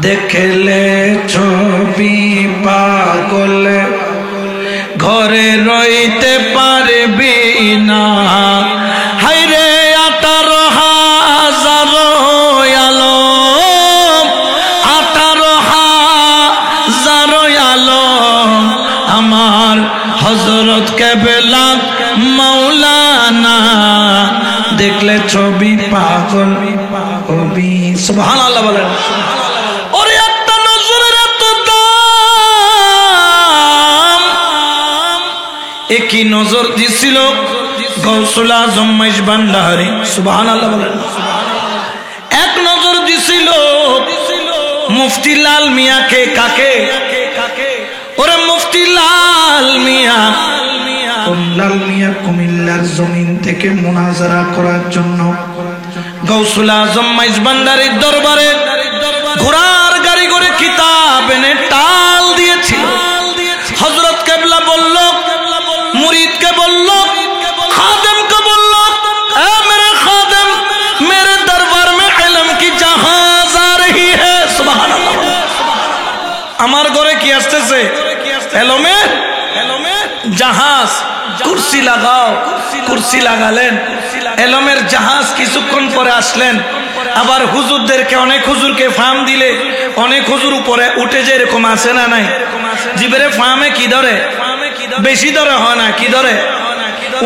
দেখলে ছবি পাগল ঘরে রইতে পারবি না। হায়রে 18,000 আলম, 18,000 আলম আমার হযরত কেবলা মাওলানা, দেখলে ছবি পাগল হবি। সুবহানাল্লাহ বলেন। ওরে একটা নজরের এত দাম, একই নজর দিছিল গৌসুল আজম মাইজ ভান্ডারী। সুবহানাল্লাহ বলেন। এক নজর দিছিল মুফতি লাল মিয়াকে। কাকে? ওরে মুফতি লাল মিয়া। লাল মিয়া কুমিল্লার জমিন থেকে মুনাজারা করার জন্য গৌসুল আজম মাইজ ভান্ডারীর দরবারে ঘোড়ার গাড়ি করে কিতাব এনে টাল দিয়েছিল। হযরত কেবলা বলল, মুরিদকে বলল, খাদেমকে বলল, এ মেরে খাদেম, मेरे दरबार में इल्म की जहाज आ रही है। सुबहानअल्लाह। আমার ঘরে কি আসতেছে? এলমের জাহাজ। কুরসি লাগাও। কুরসি লাগালেন, এলমের জাহাজ কিছুক্ষণ পরে আসলেন। আবার হুজুরদেরকে, অনেক হুজুরকে ফার্ম দিলে অনেক হুজুর উপরে উঠে যে এরকম আসে না নাই? জিবেরে ফার্মে কি ধরে? বেশি ধরে হয় না, কি ধরে?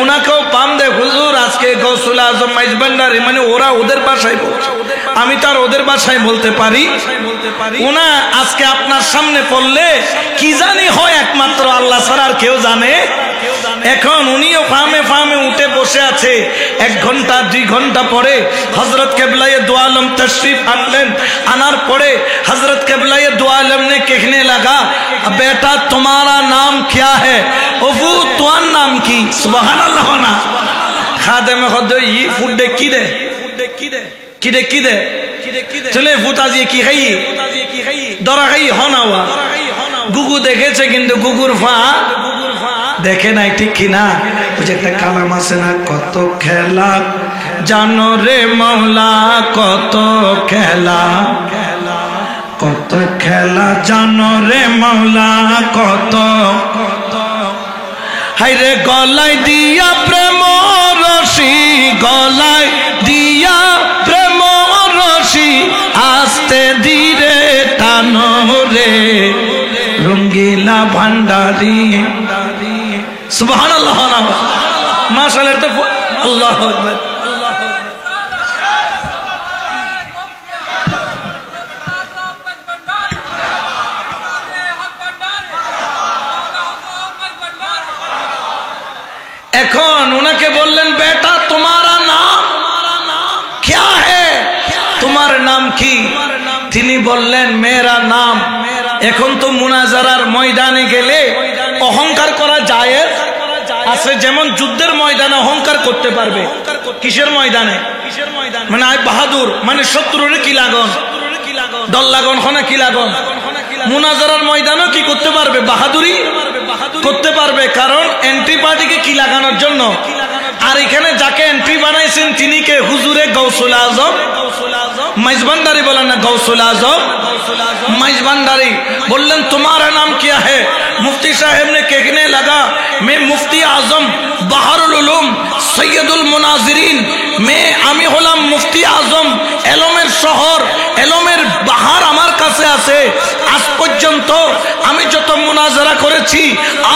উনাকেও পাম দে হুজুর আজকে গৌসুল আজম মাইজ ভান্ডারী, মানে ওরা ওদের ভাষায় বলছে, আমি তার ওদের ভাষায় বলতে পারি। উনা আজকে আপনার সামনে পড়লে কি জানি হয় একমাত্র আল্লাহ ছাড়া আর কেউ জানে। এখন উনিও ফার্মে ফার্মে উঠে বসে আছে। 1 ঘন্টা 2 ঘন্টা পরে হযরত কেবলায়ে দো আলম তশরিফ আনলেন। আনার পরে हजरत क़िबला-ए दो आलम ने कहने लगा, बेटा तुम्हारा नाम क्या है? ओफू तुआर नाम की। सुभान अल्लाह ना खादेम खुद ये फुड्डे किदे किदे किदे चले फुटा जी की गई दरा गई होना हुआ गुगु देखेছে কিন্তু গুগুর ফা দেখে নাই, ঠিক কি না? ওই যে একটা কালাম আছে না, কত খেলা জানো রে মাওলা, কত খেলা, কত খেলা জানো রে মাওলা, কত হায়রে গলায় দিয়া প্রেম রশি, গলায় দিয়া প্রেম রশি, আস্তে ধীরে টানো রে রঙ্গিলা ভান্ডারী। সুবহানাল্লাহ মাশাআল্লাহ। তো আল্লাহু আকবার। এখন উনাকে বললেন, বেটা তোমারা নাম क्या है, তোমার নাম কি? তিনি বললেন মেরা নাম। এখন তো মুনাজারার ময়দানে গেলে অহংকার করা জায়েজ আছে, যেমন যুদ্ধের ময়দানে অহংকার করতে পারবে। কিসের ময়দানে? মানে আই বাহাদুর, মানে শত্রুর কি লাগন, দল লাগন খনা কি লাগন। মুনাজারার ময়দানেও কি করতে পারবে? বাহাদুরি করতে পারবে, কারণ এন্ট্রি পার্টিকে কি লাগানোর জন্য। আর এখানে যাকে এন্ট্রি বানাইছেন তিনি কে? হুজুরে গৌসুল আজম মাইজ ভান্ডারী। বলেন না গৌসুল আজম माइज भंडारी। बोलन तुम्हारा नाम क्या है? मुफ्ती साहब ने कहने लगा, मैं मुफ्ती आजम बहारुल उलूम सैयदुल मुनाजिरीन, मैं आमी हलाम मुफ्ती आजम एलमेर शहर एलमेर बाहार आमार काছে আছে। आज पर्यंत आमी যত मुनाजरा করেছি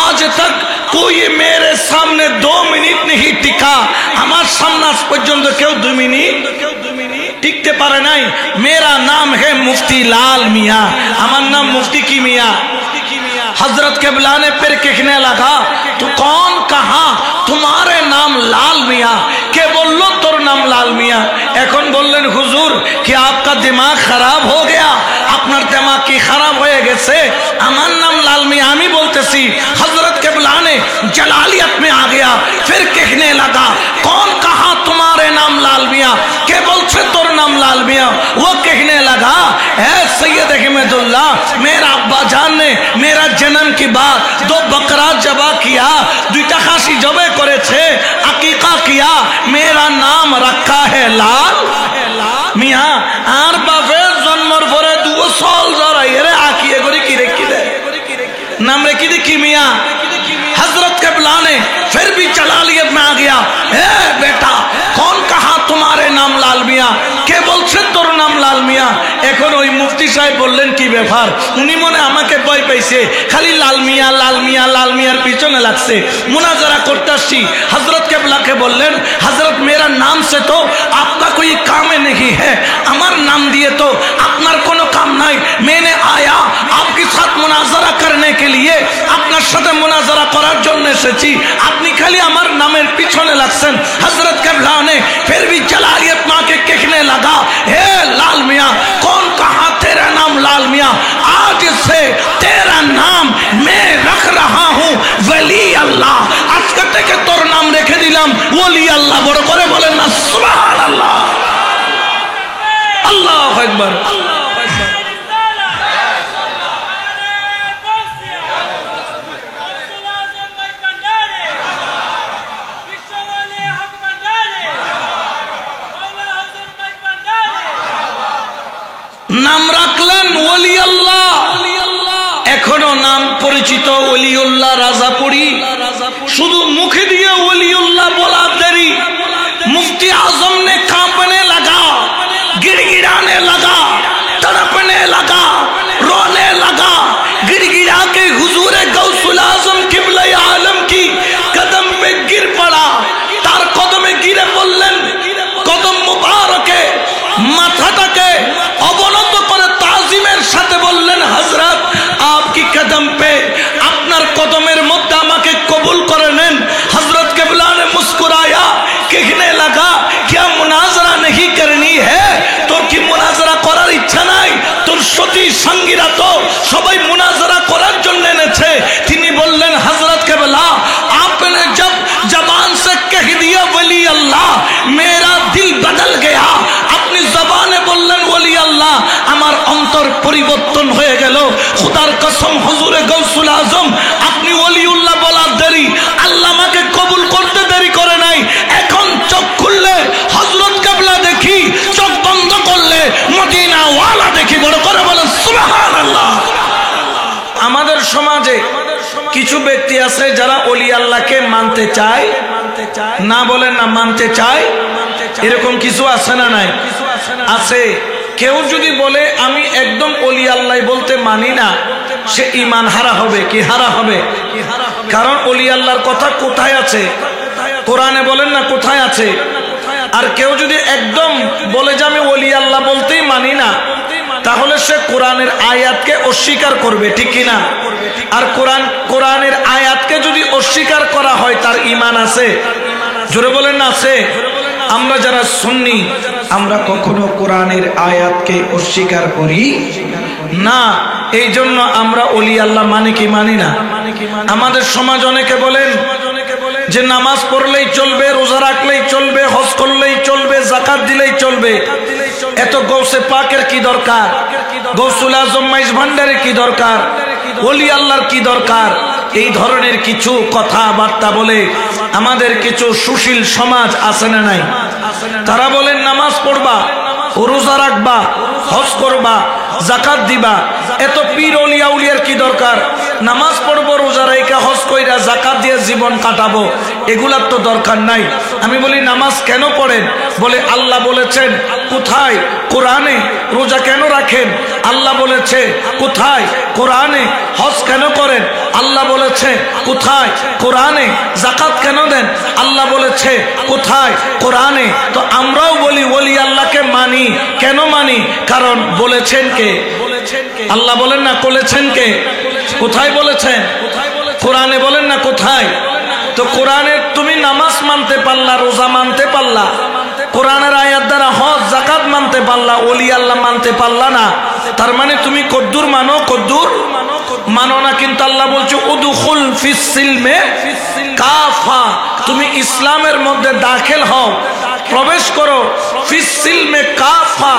आज तक कोई मेरे सामने 2 मिनट नहीं टिका। আমার সামনে আজ পর্যন্ত কেউ 2 মিনিট टिकते पारे नहीं। मेरा नाम है मुफ्ती लाल मियाँ, हमारा नाम मुफ्ती की मियाँ। हजरत क़िबला ने फिर कहने लगा, तू कौन कहा तुम्हारे नाम लाल मियाँ? के बोलो तोर नाम लाल मियाँ। এখন বললেন হুজুর কি आपका दिमाग खराब हो गया? আপনার दिमाग की खराब হয়ে গেছে? আমার नाम लाल मियाँ আমি বলতেছি। हजरत क़िबला ने जलालियत में आ गया, फिर कहने लगा, कौन कहा तुम्हारे नाम लाल मियाँ? के बोलছে তোর नाम लाल मियाँ? वो कहने लगा, है सैयद अहमदुल्लाह, मेरा अब्बा जान ने मेरा जन्म की बात 2 बकरा जबा किया, 2টা খাসি জবে করেছে, আকিকা किया, मेरा नाम रखा है लाल मियाँ। আর বাপের জন্মের পরে 2 বছর ওই মুফতি সাহেব বললেন কি ব্যাপার, উনি মনে আমাকে ভয় পাইছে, খালি লাল মিয়া লাল মিয়া লাল মিয়ার পিছনে লাগছে। মুনাজারা করতে আসছি, হযরত কেবলাকে বললেন হযরত मेरा नाम से तो आपका कोई काम नहीं है, আমার নাম দিয়ে তো আপনার কোনো কাম নাই। मैंने आया आपके साथ मुनाजरा करने के लिए, আপনার সাথে মুনাজরা করার জন্য এসেছি, আপনি খালি আমার নামের পিছনে লাগছেন। हजरत केबला ने फिर भी जलालियत मां के कहने लगा, हे लाल मियां, कौन कहा तेरा नाम लाल मियां, आज से तेरा नाम मैं रख रहा हूं वली अल्लाह। আজকে থেকে তোর নাম রেখে দিলাম ওলি আল্লাহ। বড় করে বলেন না সুবহানাল্লাহ, আল্লাহু আকবার। নাম রাখলেন ওলি আল্লাহ, এখনো নাম পরিচিত ওলিউল্লাহ রাজাপুরী, শুধু মুখে দিয়ে ওলিউল্লাহ বলা দেরি। मुफ्ती आजम ने कांपने लगा, गिड़गिड़ाने लगा, तड़पने लगा, रोने लगा, गिड़गिड़ा के हुजूर गौसुल आजम किबला आलम की कदम पे गिर पड़ा। तार कदमे गिरे बोललेन, कदम मुबारके माथाटाके अवনত करे ताजिमेर साथे बोललेन, हजरत आपकी कदम पे आपनार कदमेर मध्य आमाके कबूल करे नेन। हजरत केबला ने मुस्कुराया, कहने लगा क्या मुनाजरा नहीं करनी है, তোর কি মুনাজরা করার ইচ্ছা নাই? তোর সতী সঙ্গীরা তো সবাই মুনাজরা করার জন্য এনেছে। তিনি বললেন হযরত কেবলা, आपने जब जबान से कह दिया वली अल्लाह, मेरा दिल बदल गया। अपनी जबाने বললেন ওলি আল্লাহ, আমার অন্তর পরিবর্তন হয়ে গেল। খোদার কসম হুজুরে গৌসুল আজম, আপনি ওলিউল্লাহ বলার দেরি, আল্লাহ আমাকে কবুল করতে দেরি করে নাই। এখন চোখ খুললে হযরত কেবলা দেখি, চোখ বন্ধ করলে মদিনা ওয়ালা দেখি। বড় করে বলেন সুবহানাল্লাহ। আমাদের সমাজে কিছু ব্যক্তি আছে যারা ওলি আল্লাহকে মানতে চায় না, বলেন না মানতে চায়, এরকম কিছু আছে না নাই? আছে। কেউ যদি বলে আমি একদম ওলি আল্লাহ বলতে মানি না, সে ঈমান হারা হবে। কি হারা হবে? কারণ ওলি আল্লাহর কথা কোথায় আছে? কোরআনে বলেন না কোথায় আছে? আর কেউ যদি একদম বলে যে আমি ওলি আল্লাহ বলতেই মানি না, তাহলে সে কোরআনের আয়াতকে অস্বীকার করবে, ঠিক কিনা? আর কোরআনের আয়াতকে যদি অস্বীকার করা হয় তার ঈমান আছে? জোরে বলেন না আছে? আমরা যারা সুন্নি, আমরা কখনো কোরআনের আয়াতকে অস্বীকার করি না। এই জন্য আমরা ওলি আল্লাহ মানে কি মানি না। আমাদের সমাজ অনেকে বলেন যে নামাজ পড়লেই চলবে, রোজা রাখলেই চলবে, হজ করলেই চলবে, যাকাত দিলেই চলবে। এত গৌসে পাকের কি দরকার? গৌসুল আজম মাইজ ভান্ডারের কি দরকার? ওলি আল্লাহর কি দরকার? এই ধরনের কিছু কথাবার্তা বলে আমাদের কিছু সুশীল সমাজ আছে না নাই? তারা বলেন নামাজ পড়বা, রোজা রাখবা, হজ করবা, যাকাত দিবা, এত পীর ওলিয়া উলিয়ার কি দরকার? নামাজ পড়বো, রোজা রাইখা, হজ কইরা, যাকাত দিয়ে জীবন কাটাবো, এগুলার তো দরকার নাই। আমি বলি নামাজ কেন পড়েন? বলে আল্লাহ বলেছেন। কোথায়? কোরআনে। রোজা কেন রাখেন? আল্লাহ বলেছে। কোথায়? কোরআনে। হজ কেন করেন? আল্লাহ বলেছে। কোথায়? কোরআনে। যাকাত কেন দেন? আল্লাহ বলেছে। কোথায়? কোরআনে। তো আমরাও বলি ওলি আল্লাহকে মানি। কেন মানি? কারণ বলেছেন কে? আল্লাহ বলেন না বলেছেন কে? কোথায় বলেছেন? কোরআনে বলেন না কোথায়? তো কোরআনে তুমি নামাজ মানতে পারলা, রোজা মানতে পারলা, কোরআনের আয়াত দ্বারা হজ যাকাত মানতে পারলা, ওলি আল্লাহ মানতে পারলা না, তার মানে তুমি কদ্দুর মানো? কদ্দুর মানো না। কিন্তু আল্লাহ বলছে উদখুল ফিস সিলমে কাফা, তুমি ইসলামের মধ্যে দাখিল হও, প্রবেশ করো। ফিস সিলমে কাফা,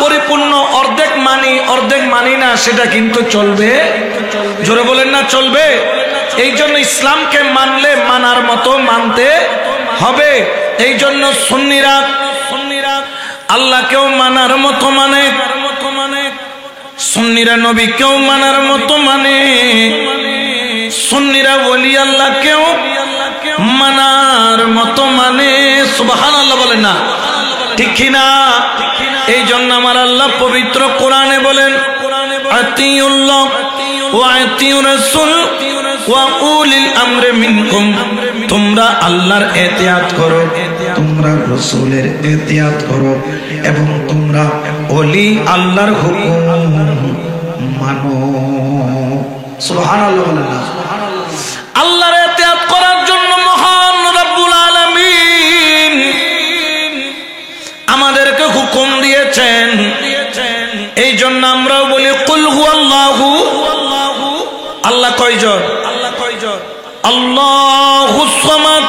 পরিপূর্ণ। অর্ধেক মানি অর্ধেক মানি না, সেটা কিন্তু চলবে। জোরে বলেন না চলবে। এই জন্য ইসলামকে মানলে মানার মতো মানতে হবে। এই জন্য সুন্নিরা আল্লাহকেও মানার মতো মানে, সুন্নিরা নবীকেও মানার মতো মানে, সুন্নিরা ওলি আল্লাহকেও মানার মতো মানে। সুবহানাল্লাহ বলেন না, ঠিক কিনা? এই জন্য আমার আল্লাহ পবিত্র কোরআনে বলেন আতিউল্লাহ ওয়া আতিউর রাসূল ওয়া উলিল আমরি মিনকুম, তোমরা আল্লাহর ইতিআত করো, তোমরা রাসূলের ইতিআত করো এবং তোমরা ওলি আল্লাহর হুকুম মানো। সুবহানাল্লাহ। আল্লাহর ইতিআত করার জন্য মহান রব্বুল আলামিন আমাদেরকে হুকুম দিয়েছেন। এই জন্য আমরাও বলি কুল হুয়াল্লাহু, আল্লাহ কয়জন? আল্লাহুস সামাদ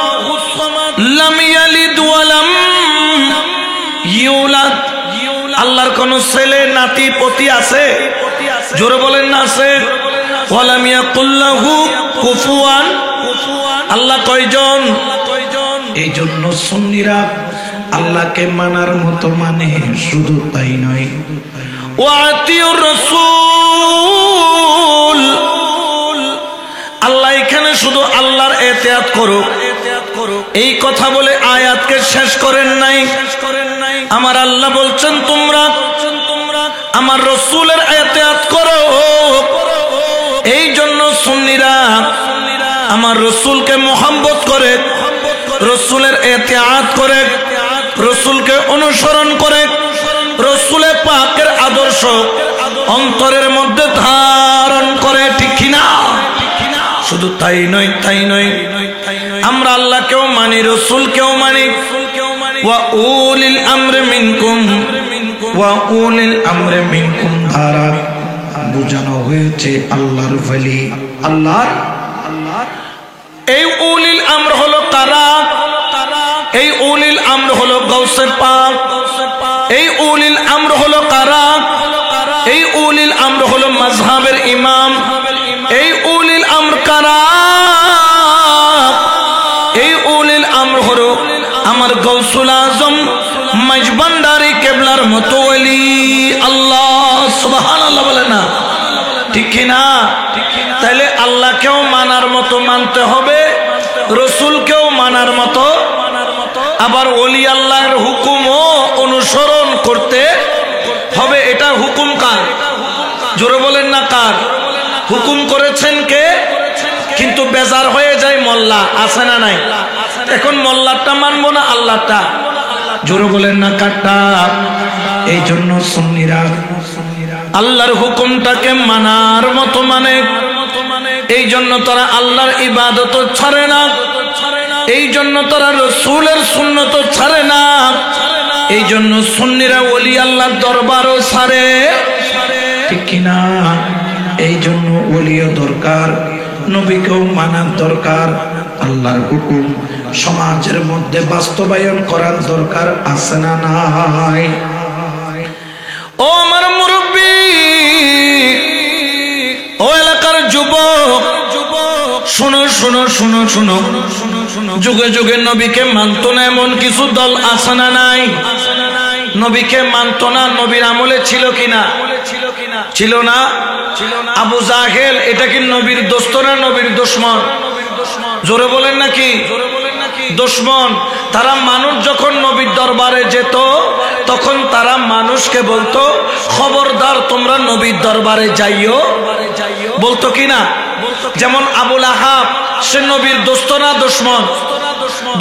লাম ইয়ালিদ ওয়া লাম ইউলাদ। আল্লাহর কোন ছেলে নাতি পতি আছে? জোরে বলেন না আছে? ওয়া লাম ইয়াকুল লাহু কুফুয়ান। আল্লাহ কয়জন? এই জন্য সুন্নিরা আল্লাহকে মানার মতো মানে, শুধু তাই নয় ওয়া আতিউর রাসূল, আল্লাহ এখানে শুধু আল্লাহর ইতিআত করো এই কথা বলে আয়াতকে শেষ করেন নাই। আমার আল্লাহ বলছেন তোমরা আমার রাসূলের ইতিআত করো। এই জন্য সুন্নিরা আমার রাসূলকে মুহাব্বত করে, রাসূলের ইতিআত করে, রাসূলকে অনুসরণ করে, রাসূলে পাকের আদর্শ অন্তরের মধ্যে ধারণ করে। ঠিক কি না? শুধু তাই নয়, তাই নয়, আমরা আল্লাহকেও মানি, রাসূলকেও মানি। ওয়া উলিল আমরি মিনকুম, ওয়া উলিল আমরি মিনকুম দ্বারা বোঝানো হয়েছে আল্লাহর ওলি। আল্লাহর এই উলিল আমর হলো কারা? এই উলিল আমর হলো গাউসে পাক। এই উলিল আমর হলো কারা? এই উলিল আমর হলো মাযহাবের ইমাম। এই উলিল আমর কারা? এই উলিল আমর হলো আমার গাউসুল আজম মাইজবান্ডারি কেবলার মতো ওলি। আল্লাহ সুবহানাল্লাহ বলে না? ঠিক কি না? তাহলে আল্লাহকেও মানার মতো মানতে হবে, রাসূলকেও মানার মতো, আবার ওলি আল্লাহর হুকুমও অনুসরণ করতে হবে। এটা হুকুম কার? জোরে বলেন না কার? হুকুম করেছেন কে? কিন্তু বেজার হয়ে যায় মোল্লা, আছে না নাই? এখন মোল্লারটা মানবো না আল্লাহটা? জোরে বলেন না কারটা? এই জন্য সুন্নিরা আল্লাহর হুকুমটাকে মানার মতো মানে। এই জন্য তারা আল্লাহর ইবাদত ছাড়ে না, এই জন্য তারা রাসূলের সুন্নত ছাড়ে না। এই জন্য সুন্নিরা ওলি আল্লাহর দরবারও ছাড়ে। ঠিক কিনা? এই জন্য ওলিও দরকার, নবীকেও মানার দরকার, আল্লাহর হুকুম সমাজের মধ্যে বাস্তবায়ন করার দরকার আছে না নাই? ও আমার মুরব্বী, ও এলাকার যুবক, শুনো শুনো শুনো শুনো, যুগে যুগে নবীকে মানত না এমন কিছু দল আছে না নাই? নবীকে মানত না, নবীর আমলে ছিল কিনা? ছিল না? আবু জাহেল এটা কি নবীর দোস্ত না নবীর দুশমন? জোরে বলেন নাকি? দুশমন। তারা মানুষ যখন নবীর দরবারে যেত তখন তারা মানুষকে বলতো খবরদার তোমরা নবীর দরবারে যাইও, বলতো কিনা? যেমন আবুল আহাব, সে নবীর দোস্ত না দুশমন?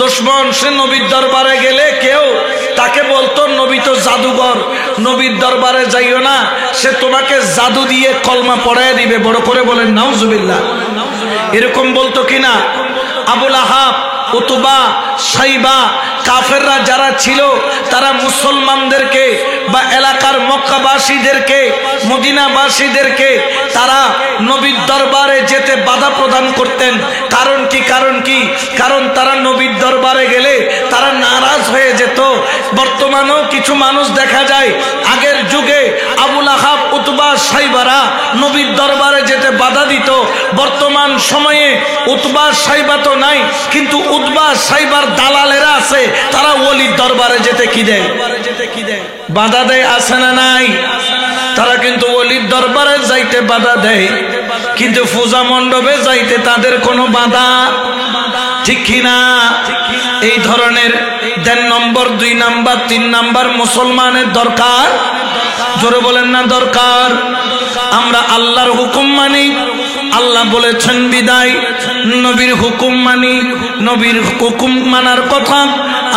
দুশমন। সে নবীর দরবারে গেলে কেউ তাকে বলতো নবী তো জাদুঘর, নবীর দরবারে যাইও না, সে তোমাকে জাদু দিয়ে কলমা পড়ায় দিবে। বড় করে বলেন নাউজুবিল্লাহ। এরকম বলতো কিনা? আবুল আহাব, উতবা, সাইবা, কাফেররা যারা ছিল তারা মুসলমানদেরকে বা এলাকার মক্কাবাসীদেরকে, মদিনাবাসীদেরকে তারা নবীর দরবারে যেতে বাধা প্রদান করতেন। কারণ কি? কারণ কি? কারণ তারা নবীর দরবারে গেলে তারা নারাজ হয়ে যেত। বর্তমানেও কিছু মানুষ দেখা যায়, আগের যুগে আবুল আহাব, উতবা, সাইবারা নবীর দরবারে যেতে বাধা দিত। বর্তমান সময়ে উতবা, সাইবা তো নাই, কিন্তু উতবা, সাইবার দালালেরা আছে, তারা ওলির দরবারে যেতে কি দেয়? বাধা দেয়, আছে না নাই? তারা কিন্তু অলির দরবারে যাইতে বাধা দেয়, কিন্তু পূজা মণ্ডপে যাইতে তাদের কোনো বাধা, ঠিক কিনা? এই ধরনের 1.5 নম্বর 2 নাম্বার 3 নাম্বার মুসলমানের দরকার, জোরে বলেন না দরকার? আমরা আল্লাহর হুকুম মানি, আল্লাহ বলেছেন বিদায়, নবীর হুকুম মানি, নবীর হুকুম মানার কথা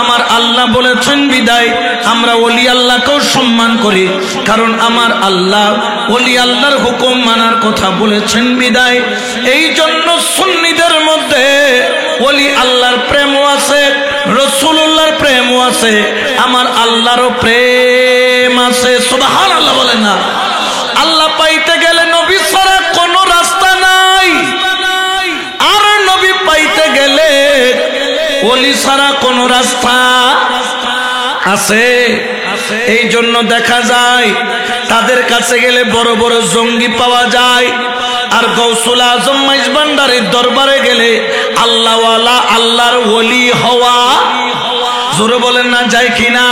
আমার আল্লাহ বলেছেন বিদায়। আমরা ওলি আল্লাহকেও সম্মান করি, কারণ আমার আল্লাহ ওলি আল্লাহর হুকুম মানার কথা বলেছেন বিদায়। এই জন্য সুন্নিদের মধ্যে ওলি আল্লাহর প্রেমও আছে, রাসূলুল্লাহর প্রেমও আছে, আমার আল্লাহরও প্রেম আছে। সুবহানাল্লাহ বলেন না? আল্লাহ পাইতে গেলে নবী ছাড়া কোনো রাস্তা নাই, আর নবী পাইতে গেলে ওলি ছাড়া কোনো রাস্তা আছে? এই জন্য দেখা যায় তাদের কাছে গেলে বড় বড় জঙ্গি পাওয়া যায়, আর গৌসুল আজম মাইজভান্ডারীর দরবারে গেলে আল্লাহওয়ালা আল্লাহর ওলি হওয়া, জোরে বলেন না যায় কিনা?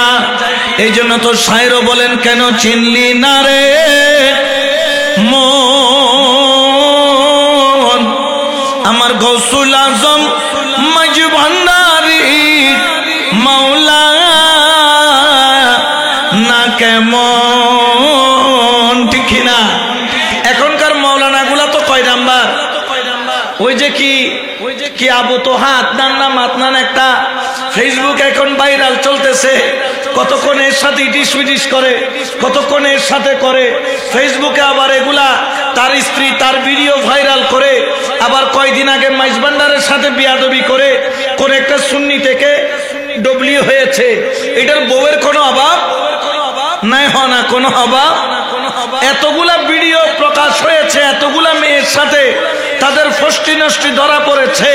এই জন্য তো শায়রও বলেন, কেন চিনলি না রে মন আমার গৌসুল আজম মাইজভান্ডারী মাওলা না কেমন, ঠিক কিনা? এখনকার মাওলানা গুলা তো কয় নাম্বার? ওই যে কি আবু তোহা আদনান না মাতনান একটা ফেসবুক এখন ভাইরাল চলতেছে, কতক্ষণ এর সাথে ইটিস পিটিস করে, কতক্ষণ এর সাথে করে ফেসবুকে, আবার এগুলা তার স্ত্রী তার ভিডিও ভাইরাল করে, আবার কয়দিন আগে মাইজভান্ডারের সাথে বিয়াদবি করে কোন একটা সুন্নি থেকে ডবলি হয়েছে। এটার বউয়ের কোনো অভাব নাই, না কোনো অভাব? এতগুলা ভিডিও প্রকাশ হয়েছে, এতগুলা মেয়ের সাথে তাদের ফষ্টি নষ্টি ধরা পড়েছে,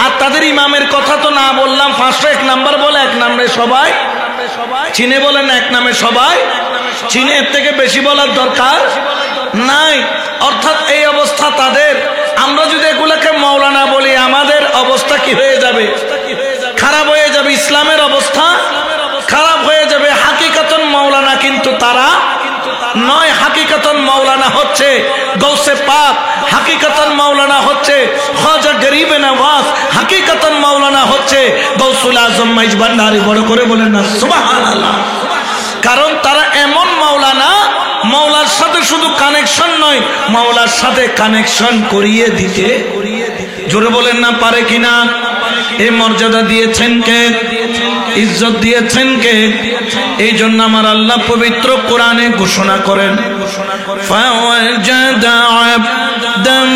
আর তাদের ইমামের কথা তো না বললাম, 1 নাম্বার বলে 1 নাম্বারে সবাই চিনে, বলেন 1 নামে সবাই চিনে, এর থেকে বেশি বলার দরকার নাই। অর্থাৎ এই অবস্থা তাদের। আমরা যদি এগুলাকে মাওলানা বলি, আমাদের অবস্থা কি হয়ে যাবে? খারাপ হয়ে যাবে, ইসলামের অবস্থা খারাপ হয়ে যাবে। হাকিকাতন মাওলানা কিন্তু তারা নয়, হাকিকাতন মাওলানা হচ্ছে গৌসে পাক, হাকিকাতন মাওলানা হচ্ছে খাজা গরিবে নওয়াজ, হাকিকাতন মাওলানা হচ্ছে গৌসুল আজম মাইজভান্ডারী। বড় করে বলেন না সুবহানাল্লাহ? কারণ তারা এমন মাওলানা, মাওলার সাথে শুধু কানেকশন নয়, মাওলার সাথে কানেকশন করিয়ে দিতে, জোরে বলেন না পারে কিনা? এই মর্যাদা দিয়েছেন কে? ইজ্জত দিয়েছেন কে? এই জন্য আমার আল্লাহ পবিত্র কোরআনে ঘোষণা করেন, ফাওয়াজাদা আবদাম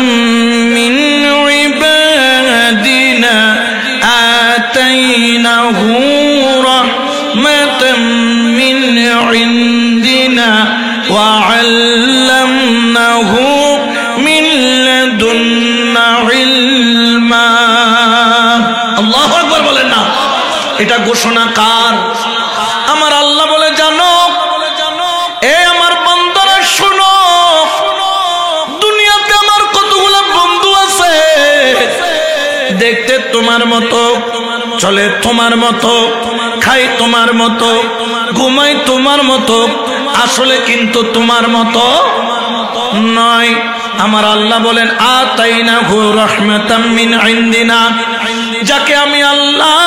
মিন ইবাদিনা আতাইনাহু রাহমাতাম মিন ইনদিনা ওয়া আল্লামনাহু মিন লাদুন্না ইলমা। আল্লাহু আকবার বলেন না? এটা ঘোষণা কার? আমার আল্লাহ বলে, জানো এ আমার বান্দারা শোনো, দুনিয়াতে আমার কতগুলো বন্ধু আছে, দেখতে তোমার মতো, চলে তোমার মতো, খাই তোমার মতো, ঘুমাই তোমার মতো, আসলে কিন্তু তোমার মতো নয়। আমার আল্লাহ বলেন, আতাইনাহু রাহমাতাম মিন ইনদিনা, যাকে আমি আল্লাহ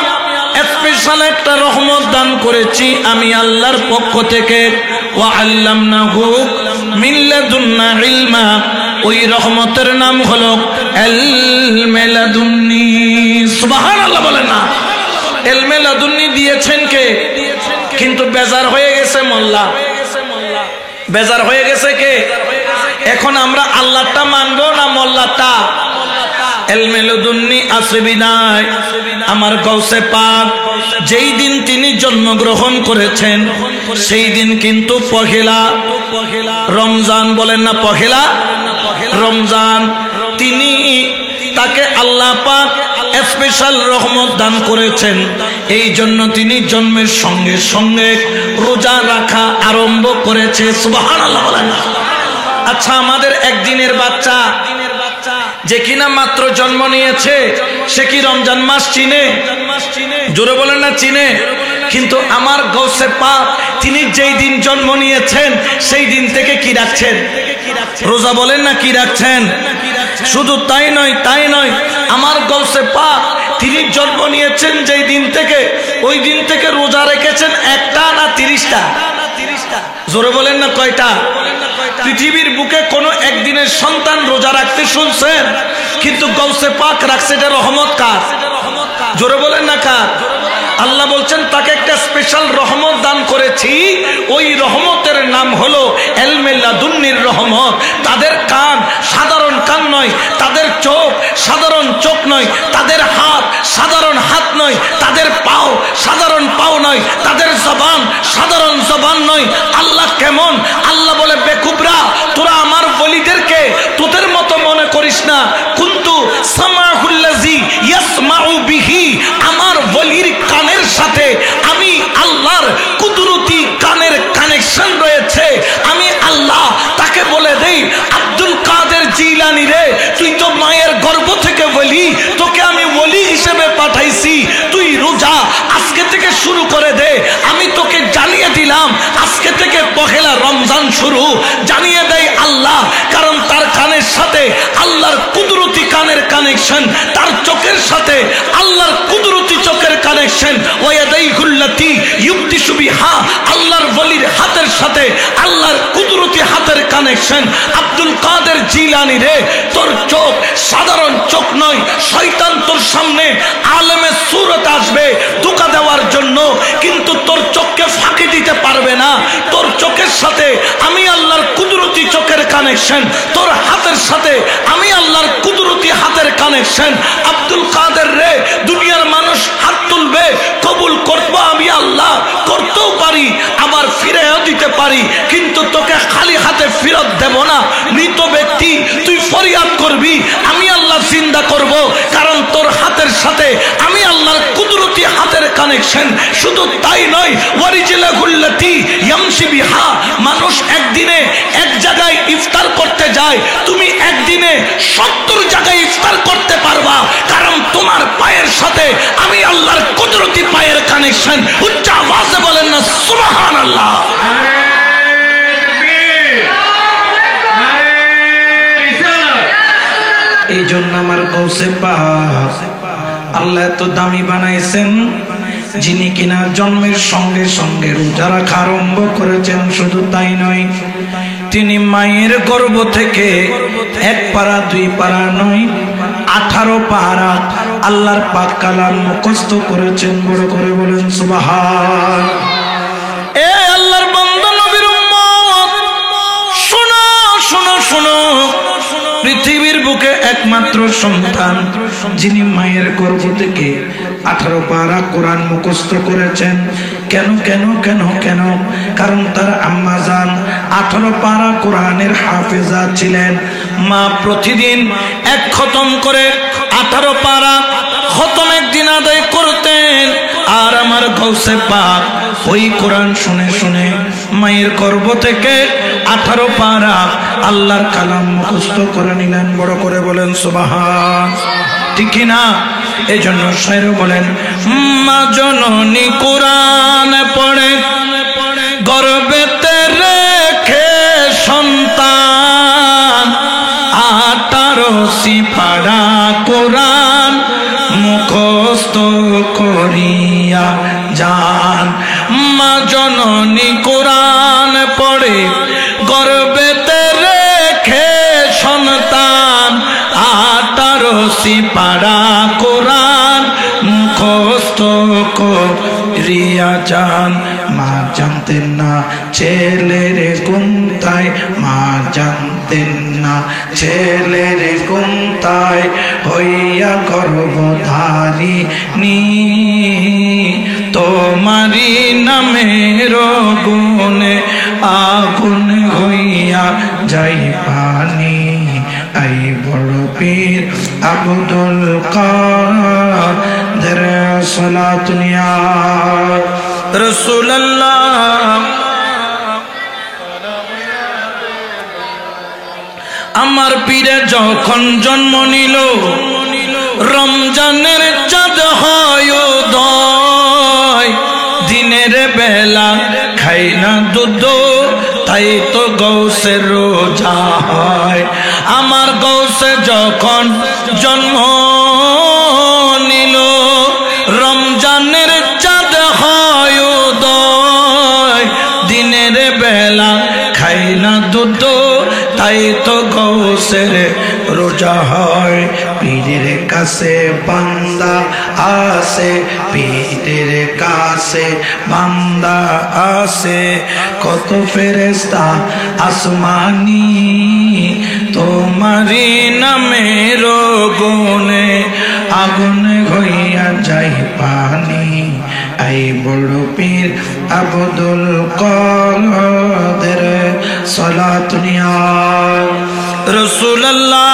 স্পেশাল একটা রহমত দান করেছি আমি আল্লাহর পক্ষ থেকে, ওয়া আল্লামনাহু মিন লাদুন্না ইলমা, ওই রহমতের নাম হলো ইলমে লাদুন্নি। সুবহানাল্লাহ বলেন না? ইলমে লাদুন্নি দিয়েছেন কে? কিন্তু বেজার হয়ে গেছে মোল্লা, বেজার হয়ে গেছে কে? এখন আমরা আল্লাহটা মানবো না মোল্লাটা? ইলমে লাদুন্নি আছে বিনায় আমার গৌসে পাক যেই দিন তিনি জন্মগ্রহণ করেছেন, সেই দিন কিন্তু পহেলা রমজান, বলেন না পহেলা রমজান, তিনি তাকে আল্লাহ পাক স্পেশাল রহমত দান করেছেন। এই জন্য তিনি জন্মের সঙ্গে সঙ্গে রোজা রাখা আরম্ভ করেছে। সুবহানাল্লাহ বলেন। আচ্ছা, আমাদের একদিনের বাচ্চা যে কিনা মাত্র জন্ম নিয়েছে, সে কি রমজান মাস চিনে? জোরে বলেন না চিনে? কিন্তু আমার গৌসে পাক তিনি যেই দিন জন্ম নিয়েছেন সেই দিন থেকে কি রাখছেন? রোজা বলেন না কি রাখছেন? শুধু তাই নয়, আমার গৌসে পাক তিনি জন্ম নিয়েছেন যেই দিন থেকে, ওই দিন থেকে রোজা রেখেছেন একটা না 30টা? জোরে বলেন না কয়টা? পৃথিবীর বুকে কোনো একদিনের সন্তান রোজা রাখতে শুনছেন? কিন্তু গৌসে পাক রাখছে। এটা রহমত কার? জোরে বলেন না কার? আল্লাহ বলছেন তাকে একটা স্পেশাল রহমত দান করেছি, ওই রহমতের নাম হলো ইলমে লাদুন্নির রহমত। তাদের কান সাধারণ কান নয়, তাদের চোখ সাধারণ চোখ নয়, তাদের হাত সাধারণ হাত নয়, তাদের পাও সাধারণ পাও নয়, তাদের জবান সাধারণ জবান নয়। আল্লাহ কেমন? আল্লাহ বলে বেকুবরা, তোরা আমার ওলিদেরকে তোদের মতো মনে করিস না। কুনতু সামাহুল্লাযী ইয়াসমাউ বিহি, আমার ওলির কানের সাথে আমি আল্লাহর কুদরতি কানের কানেকশন রয়েছে। আমি আল্লাহ তাকে বলে দেই, আব্দুল কাদের জিলানী রে, তুই তো মায়ের গর্ভ থেকে ওলি, তোকে আমি ওলি হিসেবে পাঠাইছি, তুই রোজা আজকে থেকে শুরু করে দে। আমি তোকে জানিয়ে দিলাম আজকে থেকে পহেলা রমজান শুরু, জানিয়ে দেয় আল্লাহ। কারণ তার কানের সাথে আল্লাহর কুদরতি কানের কানেকশন, তার চোখের সাথে আল্লাহর কুদরতি চোখের কানেকশন। ওয়াদাইহুল্লাতি ইউবতিশু বিহা, আল্লাহর ওলির হাতের সাথে আল্লাহর কুদরতি হাতের কানেকশন। আব্দুল কাদের জিলানী রে, তোর চোখ সাধারণ চোখ নয়। শয়তান তোর সামনে আলেমে সুরত আসবে ধোঁকা দেওয়ার জন্য, কিন্তু তোর চোখকে ফাঁকি দিতে পারবে না। তোর চোখের সাথে আমি আল্লাহর কুদরতি চোখের কানেকশন, তোর হাতের সাথে আমি আল্লাহর কুদরতি হাতের কানেকশন। আব্দুল কাদের রে, দুনিয়ার মানুষ হাত তুলবে, কবুল করবো আমি আল্লাহ, করতেও পারি আবার ফিরেও দিতে পারি, কিন্তু তোকে খালি হাতে ফেরত দেব না। মৃত ব্যক্তি তুই ফরিয়াদ করবি, আমি আল্লাহ জিন্দা করব, কারণ তোর হাতের সাথে আমি আল্লাহর কুদরতি হাতের কানেকশন। শুধু তাই নয়, ওয়ারিজলাহুল্লাতি ইয়ামশি বিহা, মানুষ একদিনে এক জায়গায় ইফতার করতে যায়, তুমি একদিনে 70 জায়গায় ইফতার করতে পারবা, কারণ তোমার পায়ের সাথে আমি আল্লাহর কুদরতি পায়ের কানেকশন। উচ্চ আওয়াজে বলেন না সুবহানাল্লাহ। এই জন্য আমার গৌসে পাক আল্লাহ এত দামি বানাইছেন, যিনি কিনা জন্মের সঙ্গে সঙ্গে রোজা রাখা আরম্ভ করেছেন। শুধু তাই নয়, তিনি মায়ের গর্ভ থেকে 1 পারা 2 পারা নয়, 18 পারা আল্লাহর পাক কালাম মুখস্থ করেছেন। বড় করে বলেন সুবহান। এ আল্লাহর বান্দা নবীর উম্মত, শোনো শোনো শোনো, পৃথিবীর বুকে একমাত্র সন্তান যিনি মায়ের গর্ভ থেকে 18 পারা কোরআন মুখস্থ করেছেন। কেন কেন কেন কেন? কারণ তার আম্মা জান 18 পারা কোরআনের হাফেজা ছিলেন। মা প্রতিদিন 1 খতম করে 18 পারা খতম একদিন আদায় করতেন। আর আমার গৌসে পাক ওই কোরআন শুনে শুনে মায়ের গর্ভ থেকে 18 পারা আল্লাহর কালাম মুখস্থ করে নিলেন। বড় করে বলেন সুবহান। ঠিক না? এই জন্য শায়র বলেন, মা জননী কোরআন পড়ে গর্ভেতে রেখে সন্তান, 18 পারা কোরআন মুখস্থ করিয়া যান। মা জননী কোরআন পড়ে গর্ভেতে রেখে সন্তান, 18 পারা কোরআন মুখস্থ করিয়া যান। মা জানতেন না ছেলের কোনটায়, মা জানতেন না ছেলের কোনটায় হইয়া গর্ভধারিণী, তোমারি নামের গুণে আগুন হইয়া যাই পানি। আই বড় পীর আব্দুল কাদের সালাতুনিয়া রাসূলুল্লাহ। আমার পীরে যখন জন্ম নিল, রমজানের চাঁদ হয় উদয়, তাই তো গৌসের রোজা হয়। আমার গৌসে যখন জন্ম নিল রমজানের চাঁদ হয় উদয়, দিনের বেলা খাই না দুধ তাই তো গৌসের রোজা হয়। পীরের কাছে বান্দা আসে, পীরের কাছে বান্দা আসে, কত ফেরেশতা আসমানি তোমারি নামের গুণে আগুন হইয়া যাই পানি। এই বড় পীর আব্দুল কাদের সালাতুনিয়া রাসূলুল্লাহ।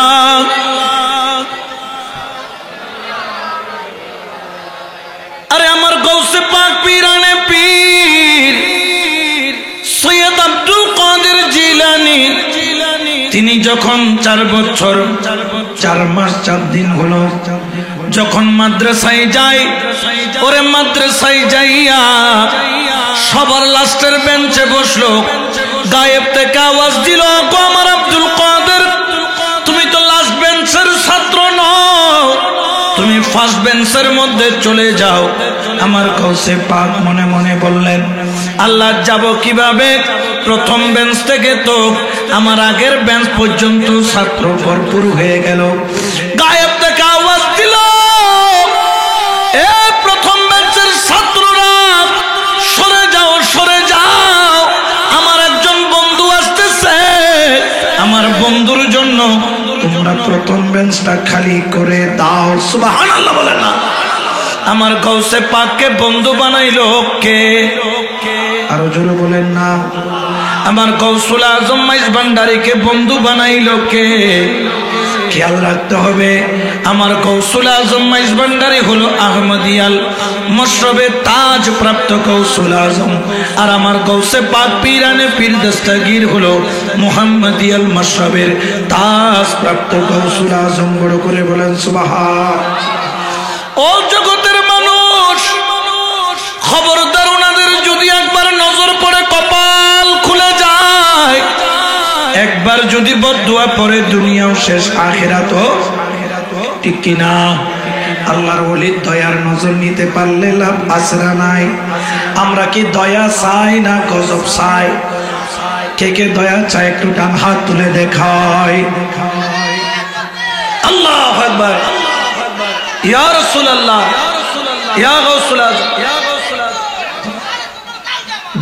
আরে আমার গৌসে পাক পীরানে পীর সৈয়দ আব্দুল কাদের জিলানী, তিনি যখন 4 বছর 4 মাস 4 দিন হলো যখন মাদ্রাসায় যায়, ওরে মাদ্রাসায় যাইয়া সবার লাস্টের বেঞ্চে বসলো, গায়েব থেকে আওয়াজ দিল, আমার আব্দুল কাদের তুমি তো লাস্ট বেঞ্চের ছাত্র নও, তুমি ফার্স্ট বেঞ্চের মধ্যে চলে যাও। আমার গৌসে পাক মনে মনে বললেন, আল্লাহ যাব কিভাবে? প্রথম বেঞ্চ থেকে তো আমার আগের বেঞ্চ পর্যন্ত ছাত্র ভরপুর হয়ে গেল। গায়েব থেকে আওয়াজ দিল, এ প্রথম বেঞ্চের ছাত্ররা সরে যাও, সরে যাও, আমার একজন বন্ধু আসতেছে, আমার বন্ধুর জন্য তোমরা প্রথম বেঞ্চটা খালি করে দাও। সুবহানাল্লাহ বলেন না। আমার গৌসে পাককে বন্ধু বানাইলো কে? আরো জোরে বলেন না। আমার গৌসুল আজম মাইজ ভান্ডারীকে বন্ধু বানাইলো কে? খেয়াল রাখতে হবে, আমার গৌসুল আজম মাইজ ভান্ডারী হলো আহমদিয়াল মশরবে তাজ প্রাপ্ত গৌসুল আজম, আর আমার গৌসে পাক পীরানে পীর দস্তগীর হলো মুহাম্মদিয়াল মশরবের তাজ প্রাপ্ত গৌসুল আজম। বড় করে বলেন সুবহান। ও জগতের মানুষ, খবরদার ওনাদের যদি একবার নজর পড়ে কপাল খুলে যায়, একবার যদি বদদুয়া পড়ে দুনিয়াও শেষ আখিরাতও। ঠিক কিনা? আল্লাহর ওলির দয়ার নজর নিতে পারলে লাভ আসরা নাই। আমরা কি দয়া চাই না গজব চাই? কে কে দয়া চাই একটু ডান হাত তুলে দেখায়। আল্লাহু আকবার। ইয়া রাসূলুল্লাহ, ইয়া গাউসুল আজম,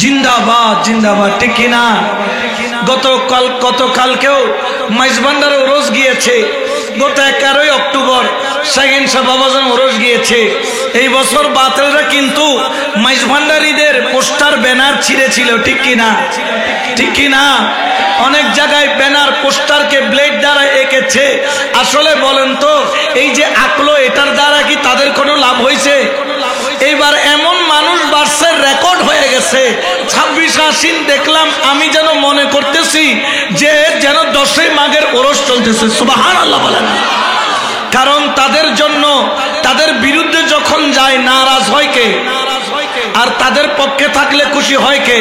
জিন্দাবাদ জিন্দাবাদ। ঠিক কিনা? গতকালকেও মাইজ ভান্ডারে ওরস গিয়েছে, গত 11 অক্টোবর সেকেন্ড শাহ বাবাজান ওরস গিয়েছে। এই বছর বাতিলরা কিন্তু মাইজ ভান্ডারীদের পোস্টার ব্যানার ছিঁড়েছিল। ঠিক কিনা? ঠিক কিনা? অনেক জায়গায় ব্যানার পোস্টারকে ব্লেড দ্বারা এঁকেছে। আসলে বলেন তো, এই যে আঁকলো এটার দ্বারা কি তাদের কোনো লাভ হয়েছে? এইবার এমন মানুষ বাড়ছে, রেকর্ড হয়ে গেছে। 26 আশ্বিন দেখলাম, আমি যেন মনে করতেছি যে যেন 10ই মাঘের ওরস চলতেছে। সুবহানাল্লাহ বলেন। কারণ তাদের জন্য, তাদের বিরুদ্ধে যখন যায় নারাজ হয় কে? আর তাদের পক্ষে থাকলে খুশি হয় কে?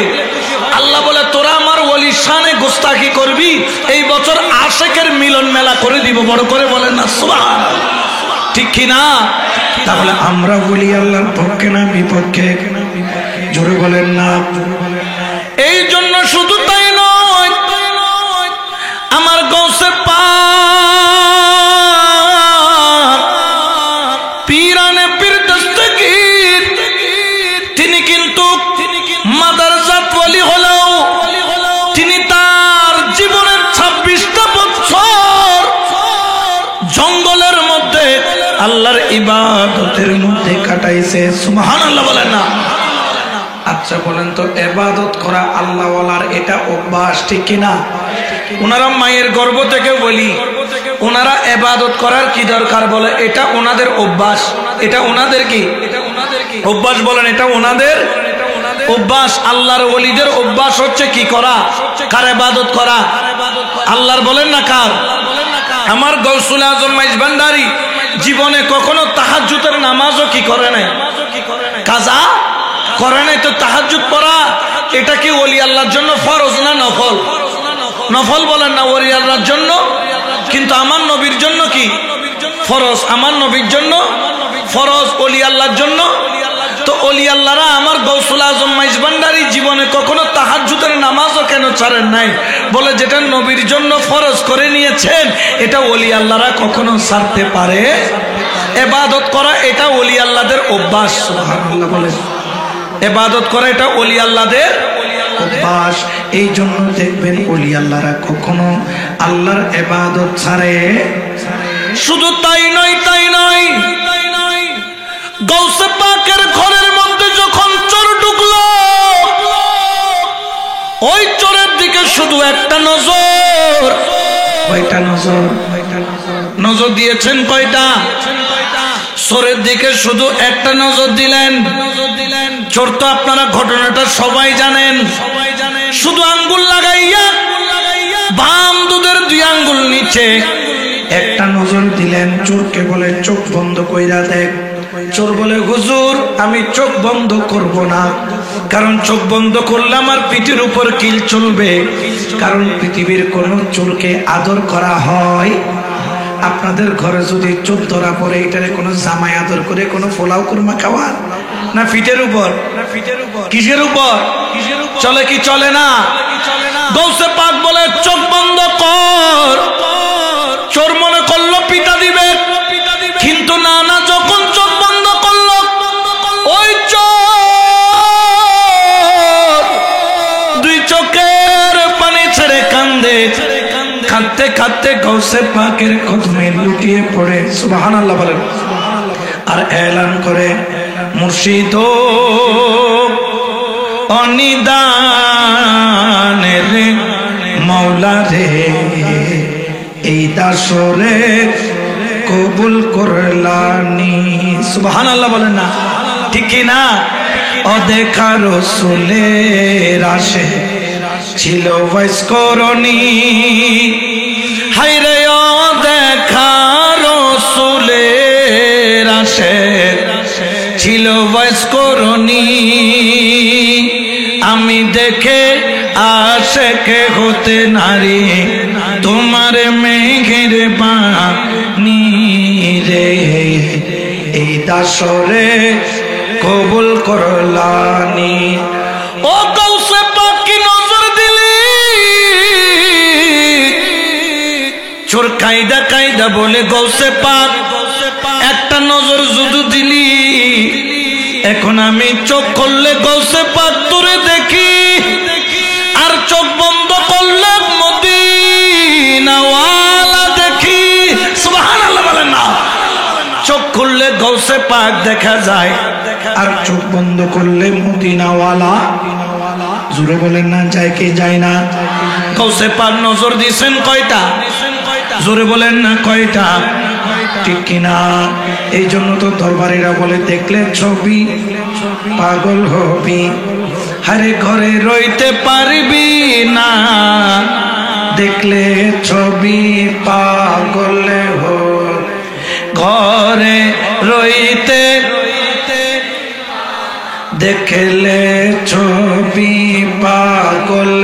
আল্লাহ বলে, তোরা আমার ওলির শানে গোস্তাখি করবি, এই বছর আশেকের মিলন মেলা করে দিব। বড় করে বলেন না সুবহানাল্লাহ। ঠিক কিনা? তাহলে আমরা বলি আল্লাহর পক্ষে না বিপক্ষে? জোরে বলেন না। এই জন্য শুধু তাই নয়, আমার গৌসে পাক পীরানে পীর দস্তগীর, তিনি কিন্তু মাদারজাত ওলি হলেও তিনি তার জীবনের 26টা বছর জঙ্গলের মধ্যে আল্লাহর ইবাদতের মধ্যে কাটাইছে। সুবহানাল্লাহ বলেন না। আচ্ছা বলেন তো, ইবাদত করা আল্লাহ ওয়ালার এটা অভ্যাস, ঠিক কিনা? ওনারা মায়ের গর্ভ থেকে বলি, ওনারা ইবাদত করার কি দরকার? বলে এটা ওনাদের অভ্যাস। এটা ওনাদের কি অভ্যাস? বলেন এটা ওনাদের অভ্যাস। আল্লাহর ওলিদের অভ্যাস হচ্ছে কি করা? কার ইবাদত করা? আল্লাহর। বলেন না কার? আমার গৌসুল আজম মাইজ ভান্ডারী জীবনে কখনো তাহাজ্জুদের নামাজও কি করে নাই, কাজা করে নাই তো তাহাজ্জুদ পড়া এটা কি ওলি আল্লাহর জন্য ফরজ না নফল? নফল বলেন না, ওলি আল্লাহর জন্য। কিন্তু আমার নবীর জন্য কি ফরজ? আমার নবীর জন্য ফরজ, ওলি আল্লাহর জন্য। তো ওলি আল্লাহরা আমার গৌসুল আজম মাইজ ভান্ডারী জীবনে কখনো তাহাজ্জুদের নামাজও কেন ছাড়েন নাই? বলে যেটা নবীর জন্য ফরজ করে নিয়েছেন এটা ওলি আল্লাহরা কখনো ছাড়তে পারে? ইবাদত করা এটা ওলি আল্লাহদের অভ্যাস। সুবহানাল্লাহ বলে, ইবাদত করা এটা ওলি আল্লাহদের অভ্যাস। এই জন্য দেখবেন ওলি আল্লাহরা কখনো আল্লাহর ইবাদত ছাড়ে। শুধু তাই নয়, গৌসে পাকের ঘরের মধ্যে যখন চোর ঢুকলো, ওই চোরের দিকে শুধু একটা নজর। কয়টা নজর? নজর দিয়েছেন কয়টা? চোরের দিকে শুধু একটা নজর দিলেন। চোর তো আপনারা ঘটনাটা সবাই জানেন। শুধু আঙ্গুল লাগাইয়া বাম দুধের 2 আঙ্গুল নিচে একটা নজর দিলেন। চোরকে বলে চোখ বন্ধ কইরা দেখ। চোর বলে হুজুর আমি চোখ বন্ধ করব না, কারণ চোখ বন্ধ করলে আমার পিঠের উপর কিল চলবে। কারণ পৃথিবীর কোন চোরকে আদর করা হয়? আপনাদের ঘরে যদি চোর ধরা পড়ে, এটারে কোনো জামাই আদর করে কোনো পোলাও কুরমা খাওয়ার না পিঠের উপর? কিসের উপর চলে? কি চলে না? গৌসে পাক বলে চোখ বন্ধ কর। চোর মনে করলো পিটা দিবে, কিন্তু না, যখন চোখ বন্ধ করলো ওই চোর 2 চোখের পানি ছেড়ে কান্দে। কাঁদতে কাঁদতে গৌসে পাকের কদমে লুটিয়ে পড়ে। সুবহানাল্লাহ বলেন। আর এলান করে মুর্শিদ অনিদানে রে মাওলা রে, এই দাসরে কবুল করলানি। সুবহানাল্লাহ বলেন না? ঠিক কি না? অদেখা রাসূলের আশে ছিল বয়স করনি। হায়রে অদেখা রাসূলের আশে ছিল বয়স করনি। আমি দেখে আশেকে হতে নারী তোমার মেঘের বাণী রে, এই দাসরে কবুল করলানি। ও গৌসে পাক কি নজর দিলি? চোর কায়দা কায়দা বলে গৌসে পাক একটা নজর শুধু দিলি। এখন আমি চোখ করলে গৌসে পাক তোরে দেখি, আর চোখ বন্ধ করলে মদিনাওয়ালা দেখি। সুবহানাল্লাহ বলেন না? চোখ খুললে গৌসে পাক দেখা যায়, আর চোখ বন্ধ করলে মদিনাওয়ালা। জোরে বলেন না? যায় কি যায় না? গৌসে পাক নজর দিয়েছেন কয়টা? জোরে বলেন না কয়টা? ঠিক কিনা? এই জন্য তো দরবারীরা বলে দেখলে ছবি পাগল হবি, হারে ঘরে রইতে পারবি না। দেখলে ছবি পাগল হো, ঘরে রইতে দেখলে ছবি পাগল,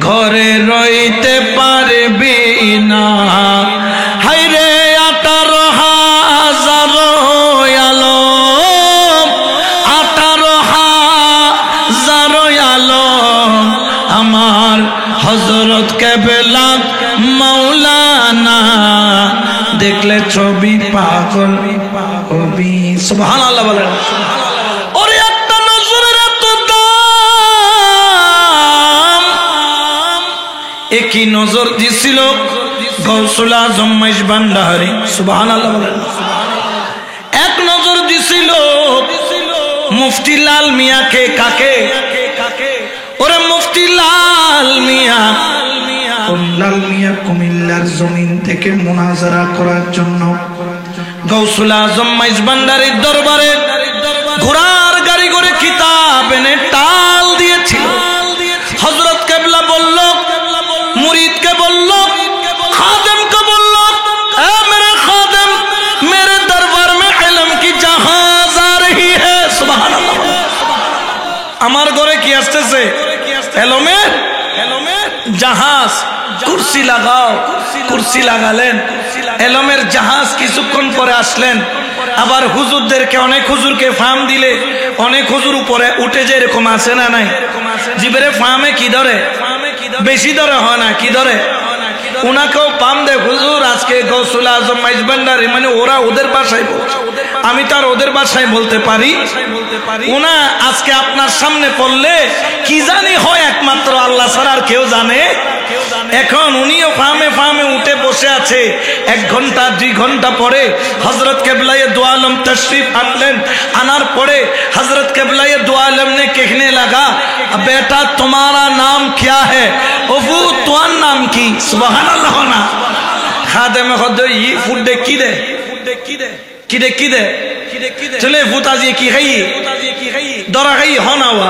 ঘরে রইতে পারবি না। হায়রে 18,000 আলম, 18,000 আলম আমার হযরত কেবলা মাওলানা, দেখলে ছবি পাগল হবি। সুবহানাল্লাহ বলেন। ওরে একটা নজরের এত দাম, একই নজর দিছিল গৌসুল আজম মাইজ ভান্ডারী। সুবহানাল্লাহ বলেন। এক নজর দিছিল মুফতি লাল মিয়াকে। কাকে? ওরে মুফতি লাল মিয়া। লাল মিয়া কুমিল্লার জমিন থেকে মুনাজারা করার জন্য গৌসুল আজম মাইজ ভান্ডারীর দরবারে ঘোড়ার গাড়ি করে কিতাব এনে টাল দিয়েছিল। হযরত কেবলা বলল, মুরিদকে বলল, খাদেমকে বলল, এ মেরে খাদেম, मेरे दरबार में इल्म की जहाज आ रही है। सुभान अल्लाह। আসতেছে? এলমের জাহাজ। কুরসি লাগাও, কুরসি লাগালেন, এলমের জাহাজ। কিছুক্ষণ পরে আসলেন, আবার হুজুরদেরকে, অনেক হুজুরকে ফার্ম দিলে অনেক হুজুর উপরে উঠে যে এরকম আছে না নাই? জিবেরে ফার্মে কি ধরে? বেশি ধরে হয় না, কি ধরে? উনাকেও পাম দেয়, হুজুর আজকে গৌসুল আজম মাইজভান্ডারি, মানে ওরা ওদের ভাষায় বলছে, আমি তার ওদের ভাষায় বলতে পারি। উনা আজকে আপনার সামনে পড়লে কি জানি হয় একমাত্র আল্লাহ ছাড়া আর কেউ জানে। এখন উনিও ফার্মে উঠে বসে আছে। 1 ঘন্টা 2 ঘন্টা পরে হযরত কেবলায়ে দো আলম তশরিফ আনলেন। আনার পরে হযরত কেবলায়ে दो आलम ने कहने लगा, बेटा तुम्हारा नाम क्या है? ओफू তোমার নাম কি? সুবহানাল্লাহ না খাদেমে খদ ই ফুড দে কি দে চলে ফুতাজি কি খাই দরা খাই হনাওয়া।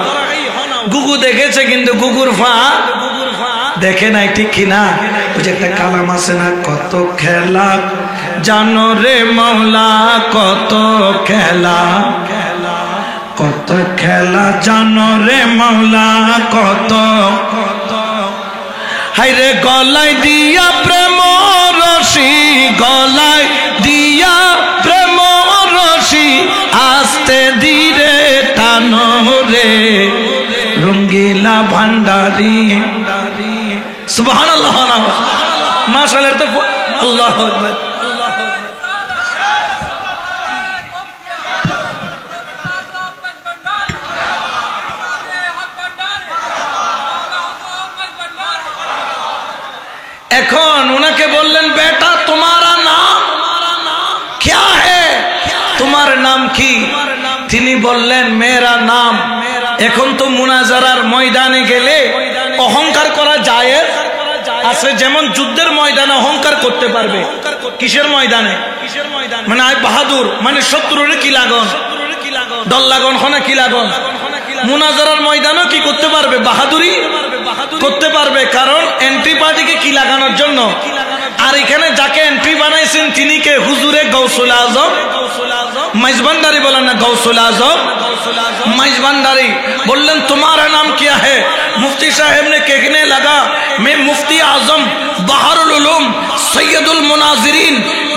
গুগু দেখেছে কিন্তু গুগুর ফা দেখে নাই, ঠিক কিনা? ওই যে একটা কালাম আছে না, কত খেলা জানো রে মাওলা, কত খেলা, কত খেলা জানো রে মাওলা, কত। হাইরে গলায় দিয়া প্রেম রশি, গলায় দিয়া প্রেম রশি, আস্তে ধীরে টানো রে রঙ্গিলা ভান্ডারি। সুবহানাল্লাহ, মাশাআল্লাহ, তো আল্লাহু আকবার। এখন উনাকে বললেন, বেটা তোমারা নাম क्या है, তোমার নাম কি? তিনি বললেন, মেরা নাম। এখন তো মুনাজারার ময়দানে গেলে অহংকার করা যায় আছে, যেমন যুদ্ধের ময়দানে অহংকার করতে পারবে। কিসের ময়দানে? মানে আই বাহাদুর, মানে শত্রুরে কি লাগন, দল লাগন হনা কি লাগন। মুনাজারার ময়দানও কি করতে পারবে? বাহাদুরি করতে পারবে, কারণ এন্ট্রি পার্টিকে কি লাগানোর জন্য। আর এখানে যাকে এন্ট্রি বানাইছেন তিনি কে? হুজুরে গৌসুল আজম মাইজভান্ডারি বলেন না, গৌসুল আজম माइजबानदारी। बोलन तुम्हारा नाम क्या है? मुफ्ती साहब ने कहने लगा मैं मुफ्ती आजम बहारुल उलूम सैयदुल मुनाजिरीन,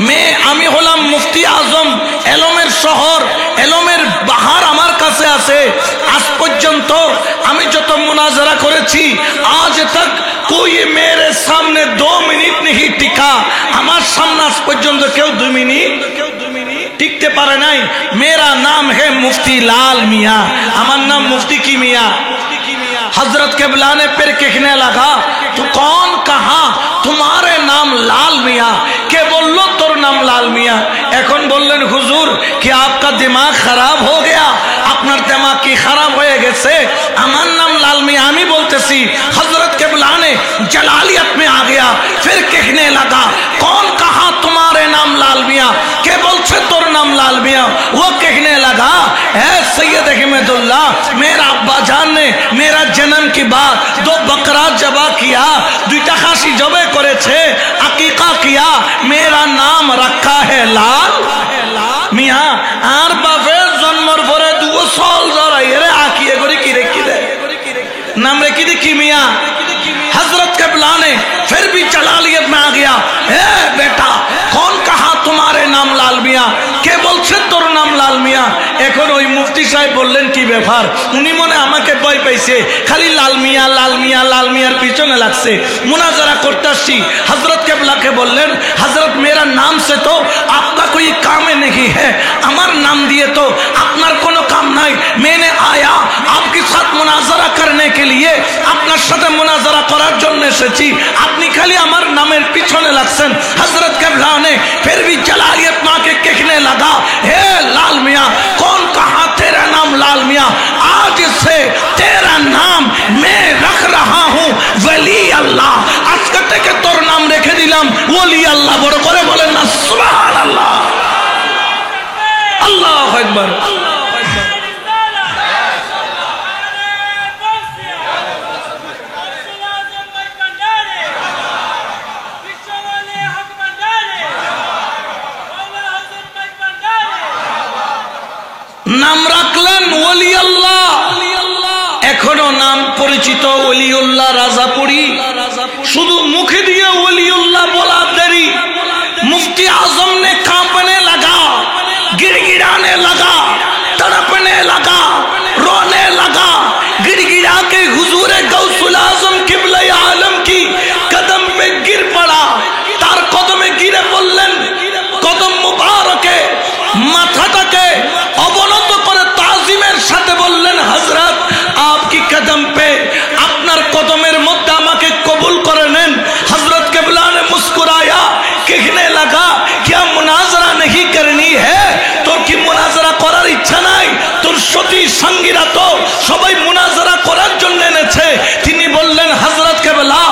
मैं आमी हलाम मुफ्ती आजम एलमेर शहर एलमेर बाहार आमार काছে আছে। आज पर्यंत आमी যত मुनाजरा করেছি आज तक कोई मेरे सामने 2 मिनट नहीं टिका। আমার সামনে আজ পর্যন্ত কেউ 2 মিনিট टिकते पारे नहीं। मेरा नाम है मुफ्ती लाल मियाँ, আমার नाम मुफ्ती की मियाँ। हजरत केबला ने फिर कहने लगा तू कौन कहा तुम्हारे नाम लाल मियाँ? के बोलो तोर नाम लाल मियाँ। এখন বললেন হুজুর কি आपका दिमाग खराब हो गया? আপনার दिमाग की खराब হয়ে গেছে? আমার नाम लाल मियाँ আমি বলতেছি। हजरत केबला ने जलालियत में आ गया, फिर कहने लगा कौन कहा तुम्हारे नाम लाल मियाँ? के बोलছে তোর नाम लाल मियाँ? वो कहने लगा ऐ सैयद अहमदुल्लाह, मेरा अब्बा जान ने मेरा जन्म की बात 2 बकरा जबा किया, 2টা খাসি জবে করেছে, আকিকা किया, मेरा नाम रखा है लाल मियाँ। আর বাপে জন্মের পরে 2 বছর জড়াই রে আকিয়ে করে কি রেখে দেয়, नाम রেখে দি কি মিয়াँ। हजरत केबला ने फिर भी जलालियत में आ गया, ए बेटा कौन कहा तुम्हारे नाम लाल मियाँ? के बोलছে তোর নাম লাল মিয়াँ। এখন ওই মুফতি সাহেব বললেন কি ব্যাপার? উনি মনে আমাকে ভয় পাইছে, খালি লাল মিয়াँ লাল মিয়াँ লাল মিয়াঁর পিছনে লাগছে। মুনাজারা করতে আসছি। हजरत केबला के बोलলেন हजरत मेरा नाम से तो आपका कोई काम नहीं है, আমার नाम दिए तो আপনার কোনো কাম নাই। मैंने आया आपके साथ मुनाजरा करने के लिए, আপনার সাথে মুনাজরা করার জন্য এসেছি, আপনি খালি আমার নামের পিছনে লাগছেন। हजरत केबला ने फिर भी जलालियत मां के कहने लगा हे लाल मियाँ कौन कहा तेरा नाम लाल मियाँ? आज से तेरा नाम मैं रख रहा हूँ वली अल्लाह। আজকে থেকে তোর নাম রেখে দিলাম ওলি আল্লাহ। বড় করে বলেন না সুবহানাল্লাহ, আল্লাহু আকবার। নাম রাখলেন ওলি আল্লাহ। এখনো পরিচিত ওলিউল্লাহ রাজাপুরী, শুধু মুখে দিয়ে ওলিউল্লাহ বলা देरी, मुफ्ती आजम ने कांपने लगा, गिड़गिड़ाने लगा, तड़पने लगा, रोने लगा, गिड़गिड़ा के हुजूर गौसुल आजम किबला आलम की कदम पे गिर पड़ा, तार कदमे गिरे बोलें, कदम मुबारके माथाटाके अवনত करे ताजिमेर साथे बोलें, हजरत आपकी कदम पे अपनार कदमेर मध्य आमाके कबूल करे नेन। हजरत किबला ने मुस्कुराया, कहने लगा क्या मुनाजरा नहीं करनी है? তোর কি মুনাজরা করার ইচ্ছা নাই? তোর সতী সঙ্গীরা তো সবাই মুনাজরা করার জন্য এনেছে। তিনি বললেন, হযরত কিবলা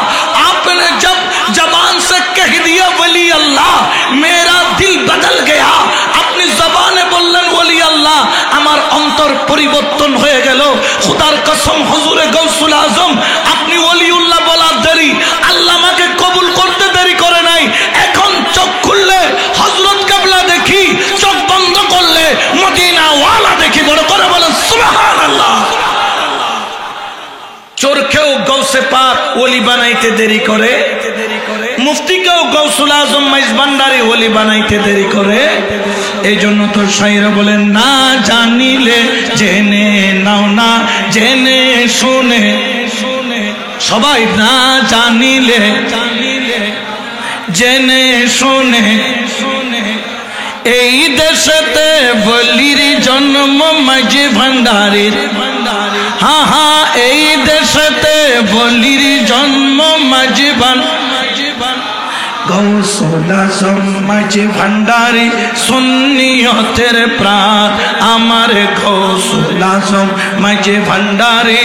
आपने जब जबान से कह दिया वली अल्लाह, मेरा दिल बदल गया। अपनी जबाने বললেন ওলি আল্লাহ, আমার অন্তর পরিবর্তন হয়ে গেল। খোদার কসম হুজুরে গৌসুল আজম, আপনি ওলিউল্লাহ বলার দেরি, আল্লাহ আমাকে কবুল করতে দেরি করে নাই। এখন চোখ খুললে হযরত কিবলা দেখি, চোখ বন্ধ করলে মদিনা ওয়ালা দেখি। বড় করে বলেন সুবহানাল্লাহ। চোরকেও গৌসে পাক ওলি বানাইতে দেরি করে, মুফতিকেও গৌসুল আজম মাইজ ভান্ডারী ওলি বানাইতে দেরি করে। এই জন্য তো শায়র বলেন, না জানিলে জেনে নাও, না জেনে শুনে, সবাই না জানিলে জেনে শুনে, এই দেশেতে বলির জন্ম মাঝি ভান্ডারীর, হ্যাঁ হ্যাঁ এই দেশেতে বলির জন্ম মাঝি গৌসুল আজম মাঝি ভান্ডারী সুন্নিয়তের প্রাণ, আমার গৌসুল আজম মাঝি ভান্ডারী।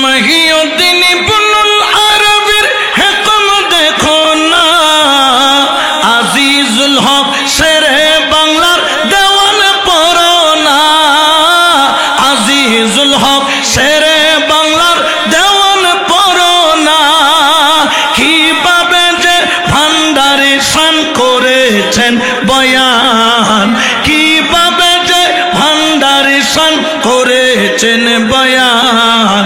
মহিউদ্দিন ইবনুল আরবির হেকম দেখো না, আজিজুল হক শেরে বাংলার দেওয়ান পড়ো না, আজিজুল হক শেরে বাংলার দেওয়ান পড়ো না। কিভাবে যে ভান্ডারী শান করেছেন বয়ান, কিভাবে যে ভান্ডারী শান করেছেন বয়ান।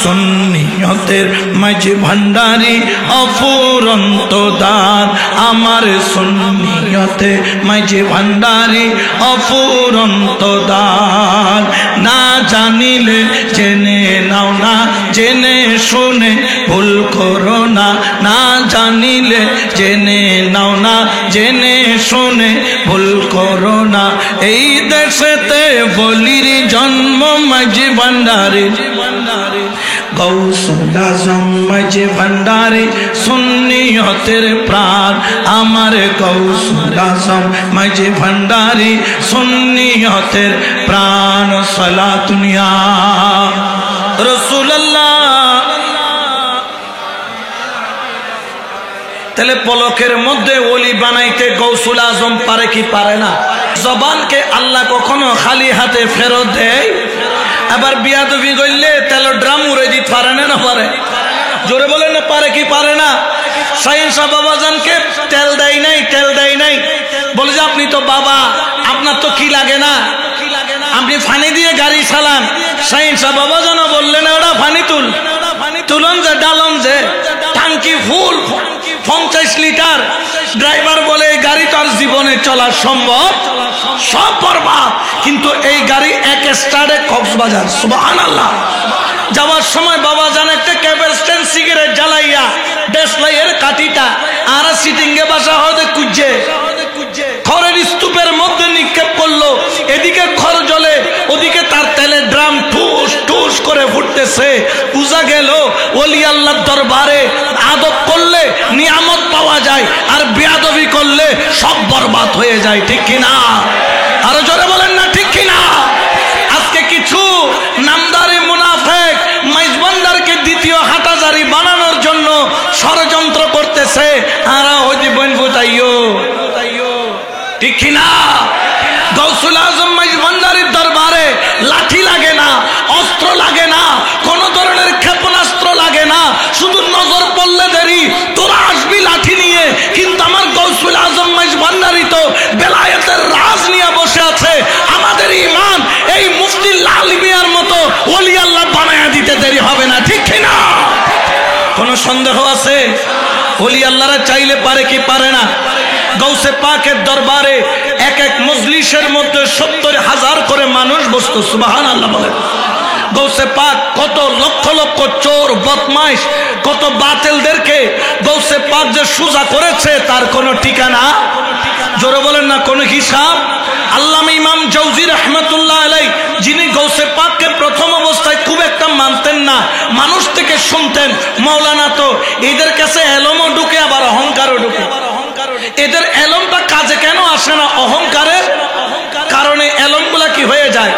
সুন্নিয়তের মাঝি ভান্ডারী অফুরন্ত দান, আমার সুন্নিয়তে মাঝি ভান্ডারী অফুরন্ত দান। না জানিলে জেনে নাও, না জেনে শুনে ভুল করো না, না জানিলে জেনে নাও, না জেনে শুনে ভুল করো না। এই দেশেতে বলির জন্ম মাঝি ভান্ডারী, গৌসুল আজম মাঝি ভান্ডারী সুন্নিয়তের প্রাণ, আমার গৌসুল আজম মাঝি ভান্ডারী সুন্নিয়তের প্রাণ। সালাতুন ইয়া রাসূলুল্লাহ। তাহলে পলকের মধ্যে ওলি বানাইতে গৌসুল আজম পারে কি পারে না? জবানকে আল্লাহ কখনো খালি হাতে ফেরত দেয়? আবার বিয়াদবি করলে তেল ড্রাম উড়ে দিতে পারে না পারে? জোরে বলেন না, পারে কি পারে না? শাহিন শাহ বাবাজানকে তেল দেয় নাই, তেল দেয় নাই, বলে যে আপনি তো বাবা, আপনার তো কি লাগে না, আপনি ফানি দিয়ে গাড়ি চালান। শাহিন শাহ বাবাজানও বললেন, ওরা ফানি তুলন যে ডালন যে টাঙ্কি ফুল 50 লিটার। ড্রাইভার বলে এই গাড়ি তো আর জীবনে চলা সম্ভব, সব বরবাদ। কিন্তু এই গাড়ি এক স্টার্টে কক্সবাজার, সুবহানাল্লাহ। যাওয়ার সময় বাবা জান একটা ক্যাবের স্ট্যান্ড সিগারেট জ্বালাইয়া দেশলাইয়ের কাঠিটা আর সিটিং এ বাসা হতে কুজে খড়ের স্তূপের মধ্যে নিক্ষেপ করলো। এদিকে খড় জ্বলে, ওদিকে তার তেলের ড্রাম ঠুস ঠুস করে ফুটতেছে। বুঝা গেল ওলি আল্লাহর দরবারে আদব করলে নিয়ামত পাওয়া যায়, আর বেয়াদবি করলে সব বরবাদ হয়ে যায়। ঠিক কিনা? আরো জোরে বলেন না, ঠিক কিনা? আজকে কিছু নামদারি মুনাফিক মাইজবান্দারকে দ্বিতীয় হাটাজারি বানানোর জন্য ষড়যন্ত্র করতেছে। আর হইতে বইন ফুটাইও, ঠিক কিনা? গৌসুল আজম মাইজবান্দারির দরবারে লাঠি লাগে না, অস্ত্র লাগে না, কোন ধরনের ক্ষেপণাস্ত্র লাগে না, শুধু নজর পড়লে দেরি তোরা আসবি লাঠি নিয়ে। কিন্তু আমার গৌসুল আজম মাইজবান্দারি তো বেলায়েতের রাজ নিয়ে বসে আছে। আমাদের ঈমান এই মুফতি লাল মিয়ার মতো ওলি আল্লাহ হবে না, ঠিক কিনা? কোন সন্দেহ আছে? ওলি আল্লাহরা চাইলে পারে কি পারে না? গৌসে পাকের দরবারে এক এক মজলিসের মধ্যে 70,000 করে মানুষ বসতো। সুবহানাল্লাহ বলেন। গৌসে পাক কত লক্ষ লক্ষ চোর বদমাইশ, কত বাতিলদেরকে গৌসে পাক যে সুজা করেছে তার কোনো ঠিকানা, জোরে বলেন না, কোনো হিসাব। আল্লামা ইমাম জাওজি রাহমাতুল্লাহ আলাইহি, যিনি গৌসে পাককে প্রথম অবস্থায় খুব একটা মানতেন না, মানুষ থেকে শুনতেন, মাওলানা তো এদের কাছে এলমও ঢুকে আবার অহংকারও ঢুকে। এদের এলমটা কাজে কেন আসে না? অহংকারের কারণে এলমগুলা কি হয়ে যায়?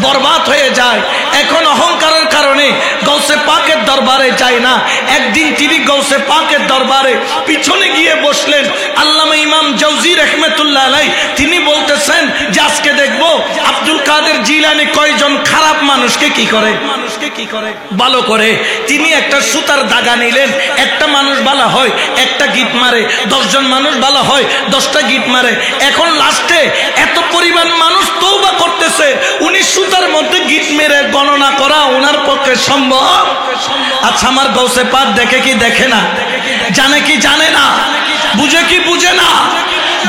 বরবাদ হয়ে যায়। এখন অহংকারের কারণে গৌসে পাকের দরবারে যায় না। একদিন তিনি গৌসে পাকের দরবারে পিছনে গিয়ে বসলেন। আল্লামা ইমাম জাওজি রাহমাতুল্লাহ আলাইহি তিনি বলতেছেন যে আজকে দেখবো আব্দুল কাদের জিলানী কয়জন খারাপ মানুষকে কি করে, ভালো করে। তিনি একটা সুতার দাগা নিলেন, একটা মানুষ ভালো হয় একটা গিট মারে, 10 জন মানুষ ভালো হয় 10টা গিট মারে। এখন লাস্টে এত পরিমাণ মানুষ তওবা করতেছে, উনি সুতার মধ্যে গিট মেরে গণনা করা ওনার পক্ষে সম্ভব? আচ্ছা, আমার গৌসে পাক দেখে কি দেখে না? জানে কি জানে না? বুঝে কি বুঝে না?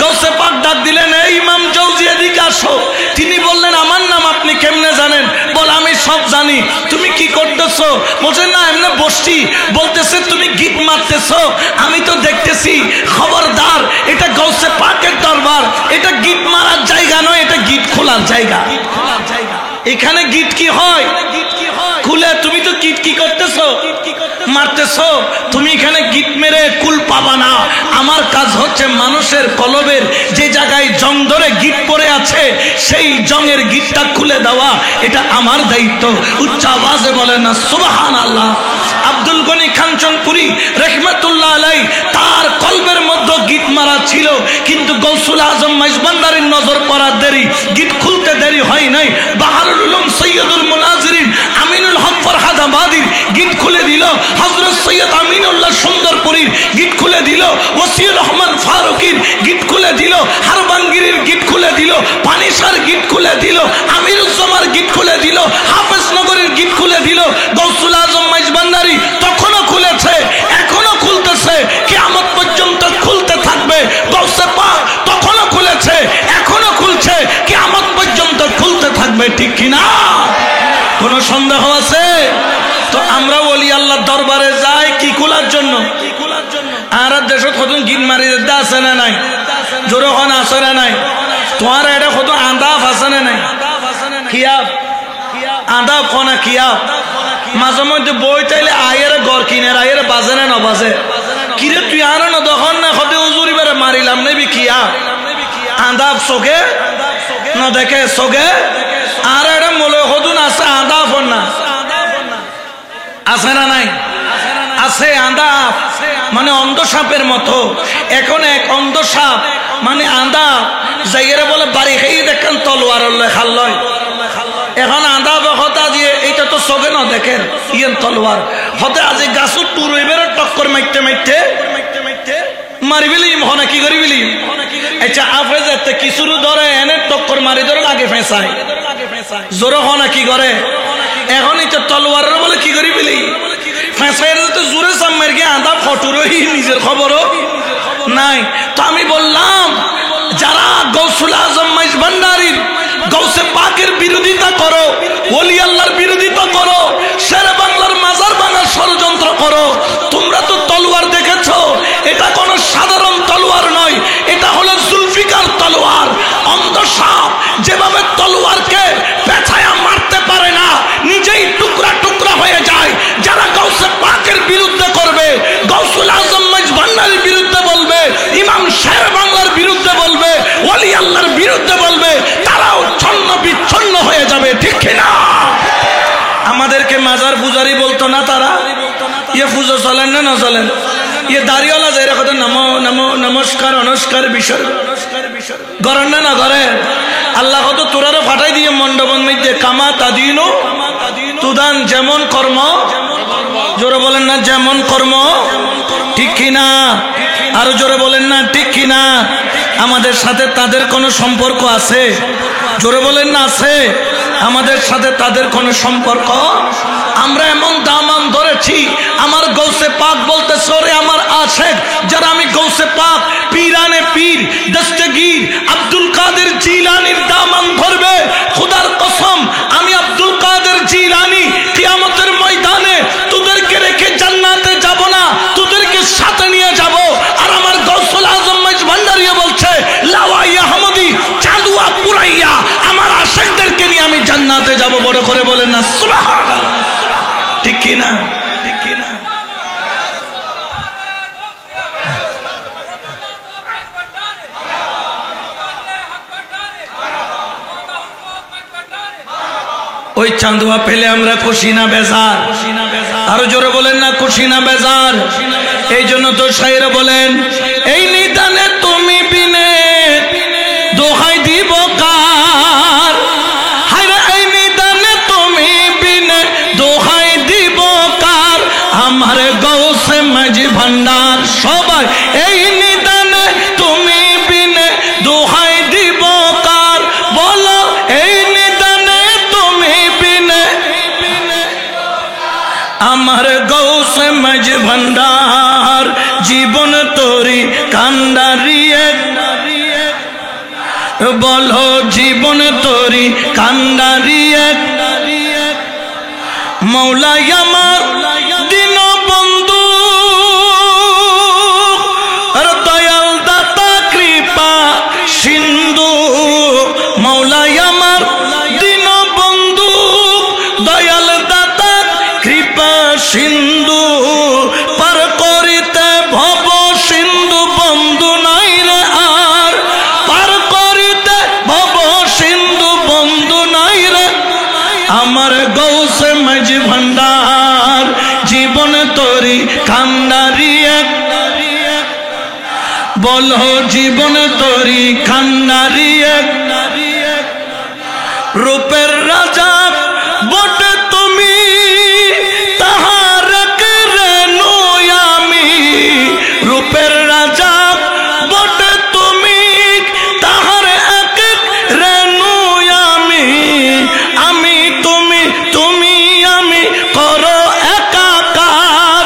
গৌসে পাক ডাক দিলেন, এই ইমাম জাওজি এদিকে আসো। তিনি বললেন, আমার নাম আপনি কেমনে জানেন? বল, আমি সব জানি। তুমি কি করতেছো? বলছেন, না এমনি বসছি। বলতেছে, তুমি গিট মারতেছো, আমি তো দেখতেছি। খবরদার, এটা গৌসে পাকের দরবার, এটা গিট মারার জায়গা নয়, এটা গিট খোলার জায়গা। এখানে গিট কি হয়? খুলে। তুমি তো গিট কি করতেছো? মারতেছো। তুমি এখানে গিট মেরে কুল পাবা না। আমার কাজ হচ্ছে মানুষের কলবের যে জায়গায় জং ধরে গিট পড়ে আছে সেই জংয়ের গিটটা খুলে দেওয়া, এটা আমার দায়িত্ব। উচ্চ আওয়াজে বলেন না সুবহানাল্লাহ। আব্দুল গনি কাঞ্চনপুরী রাহমাতুল্লাহ আলাইহি তার কলবের মধ্যে গিট মারা ছিল, কিন্তু গৌসুল আজম মাইজবান্দারির নজর পড়ার দেরি, গিট খুলতে দেরি হয় নাই। বাহারুল উলুম সৈয়দুল মুনাজিরিন আমিনুল হক ফরহাদাবাদীর গিট খুলে দিল, হযরত সৈয়দ আমিনুল্লাহ সুন্দরপুরীর গিট খুলে দিল, ওসিউর রহমান ফারুকীর গিট খুলে দিল, হারবাঙ্গিরির গিট খুলে দিল, পানিসার গিট খুলে দিল, আমিরুজ্জামার গিট খুলে দিল, হাফেজনগরের গিট খুলে দিল। গৌসুল আজম মাইজবান্দারি তখনও খুলেছে, এখনো খুলতেছে, কিয়ামত পর্যন্ত খুলতে থাকবে। গৌসে পাক তখনও খুলেছে, এখনো খুলছে, কিয়ামত পর্যন্ত খুলতে থাকবে, ঠিক কিনা? কোনো সন্দেহ আছে? তো আমরা ওলি আল্লাহর দরবারে যাই কি খোলার জন্য? আর দেশত কত গিট মারি আছে না নাই? জোরে হন আছে না নাই? তোমার এটা কত আন্দাফ আছে না নাই? কিয়াব আন্দাফ কোনা কিয়াব মাঝে মধ্যে বই চাইলে আয়ের ঘর কিনে আয়ের বাজে না নবাজে। কিরে তুই আর না দখন না হতে উজুরি বেড়ে মারিলাম নেবি কিয়াব আন্দাফ চোখে না দেখে চোখে। আর এটা মূল হদুন আছে আন্দাফ না আছে না নাই? আছে আন্দাফ মানে অন্ধ সাপের মতো। এখন এক অন্ধ সাপ মানে আন্দাফ জায়গায় বলে বাড়ি খেয়ে দেখেন তলোয়ার খাল লয়। এখন আন্দা হতা দিয়ে এইটা তো চোখে না দেখেন ইয়েন তলোয়ার হতে আজি গাছত টুর এবারে টক্কর মাইতে মাইতে মারি বিলিম হনে কি করি বিলিম। আচ্ছা আপনি যাতে কিছুরু ধরে এনে টক্কর মারি ধরে আগে ফেঁসায় জোরে হনে কি করে। এখন এটা তলোয়ারের বলে কি করি বিলি ফেঁসাই তো জোরে সাম্মের গিয়ে আন্দা ফটুরই নিজের খবরও নাই। তো আমি বললাম যারা গৌসুল আজম মাইজভান্ডারীর গৌসে পাকের বিরোধিতা করো, ওলি আল্লাহর বিরোধিতা করো, শেরে বাংলার মাজার ভাঙার ষড়যন্ত্র করো, তোমরা তো তলোয়ার দেখেছো, এটা কোনো সাধারণ তলোয়ার নয়, এটা হলো জুলফিকার তলোয়ার। অন্ধ সাপ যেভাবে তলোয়ারকে পেছায়া মারতে পারে না, নিজেই টুকরা টুকরা হয়ে যায়। যারা গৌসে পাকের বিরুদ্ধে করবে, গৌসুল আজম মাইজভান্ডারীর বিরুদ্ধে বলবে, ইমাম শেরে বাংলার বিরুদ্ধে বলবে, ওলি আল্লাহর বিরুদ্ধে বলবে, তারাও ছন্ন বিচ্ছন্ন হয়ে যাবে, ঠিক কিনা? আমাদেরকে মাজার পূজারি বলতো না তারা? ইয়ে পুজো চলেন না না চলেন? ইয়ে দাড়িওয়ালা যাই রেখো নমো নমো নমস্কার অনুষ্কার বিষয় করেন না না করেন? আল্লাহ কত তোরারও ফাটাই দিয়ে মণ্ডপন মধ্যে কামা তাদিনো তুদান, যেমন কর্ম, জোরে বলেন না যেমন কর্ম, ঠিক কিনা? আরো জোরে বলেন না ঠিক কিনা? আমাদের সাথে তাদের কোনো সম্পর্ক আছে? জোরে বলেন না আছে? আমাদের সাথে তাদের কোনো সম্পর্ক আমরা এমন দামান ধরেছি, আমার গৌসে পাক বলতে সরে আমার আশেক যারা আমি গৌসে পাক পীরানে পীর দস্তগীর আব্দুল কাদের জিলানির দামান ধরবে, খোদার কসম আমি আব্দুল কাদের জিলানি কিয়ামতের ময়দানে তোদেরকে রেখে জান্নাতে যাব না, তোদেরকে সাথে নিয়ে যাব। আর আমার গৌসুল আজম মাইজ ভান্ডারিয়া বলছে লাওয়াই আহমদি চাঁদুয়া পুরাইয়া আমার আশেকদেরকে নিয়ে আমি জান্নাতে যাব। বড় করে বলেন না সুবহানাল্লাহ, ঠিক কি না? ঠিক কি না? ওই চাঁদুয়া পেলে আমরা খুশি না বেজার? আরো জোরে বলেন না খুশি না বেজার? এই জন্য তো শায়ের বলেন এই নিদানে তুমি বিনে দোহাই দিব কার, হায়রে এই নিদানে তুমি বিনে দোহাই দিব কার, আমার গৌসে মাঝি ভান্ডার সবাই এই নিদানে তুমি বিনে দোহাই দিব কার, বলো এই নিদানে তুমি বিনে আমার গৌসে মাঝি ভান্ডার জীবন তোরি কান্ডারিয়ে, বলো জীবন তোরি কান্ডারিয়ে, মৌলাই আমার দিন বন্ধু দয়াল দাতা কৃপা সিন্ধু, মৌলাই আমার দিন বন্ধু দয়াল দাতা কৃপা সিন্ধু, পার করিতে ভব সিন্ধু বন্ধু নাই রে আর, পার করিতে ভব সিন্ধু বন্ধু নাই রে, আমার গৌসে মাঝি ভান্ডার জীবন তোরি কান্ডারিয়ে, বলো জীবন তোরি কান্ডারিয়ে, রূপের রাজা বটে তুমি তাহার রেণু আমি, রূপের রাজা বটে তুমি তাহার এক রেণু আমি, আমি তুমি তুমি আমি করো একাকার,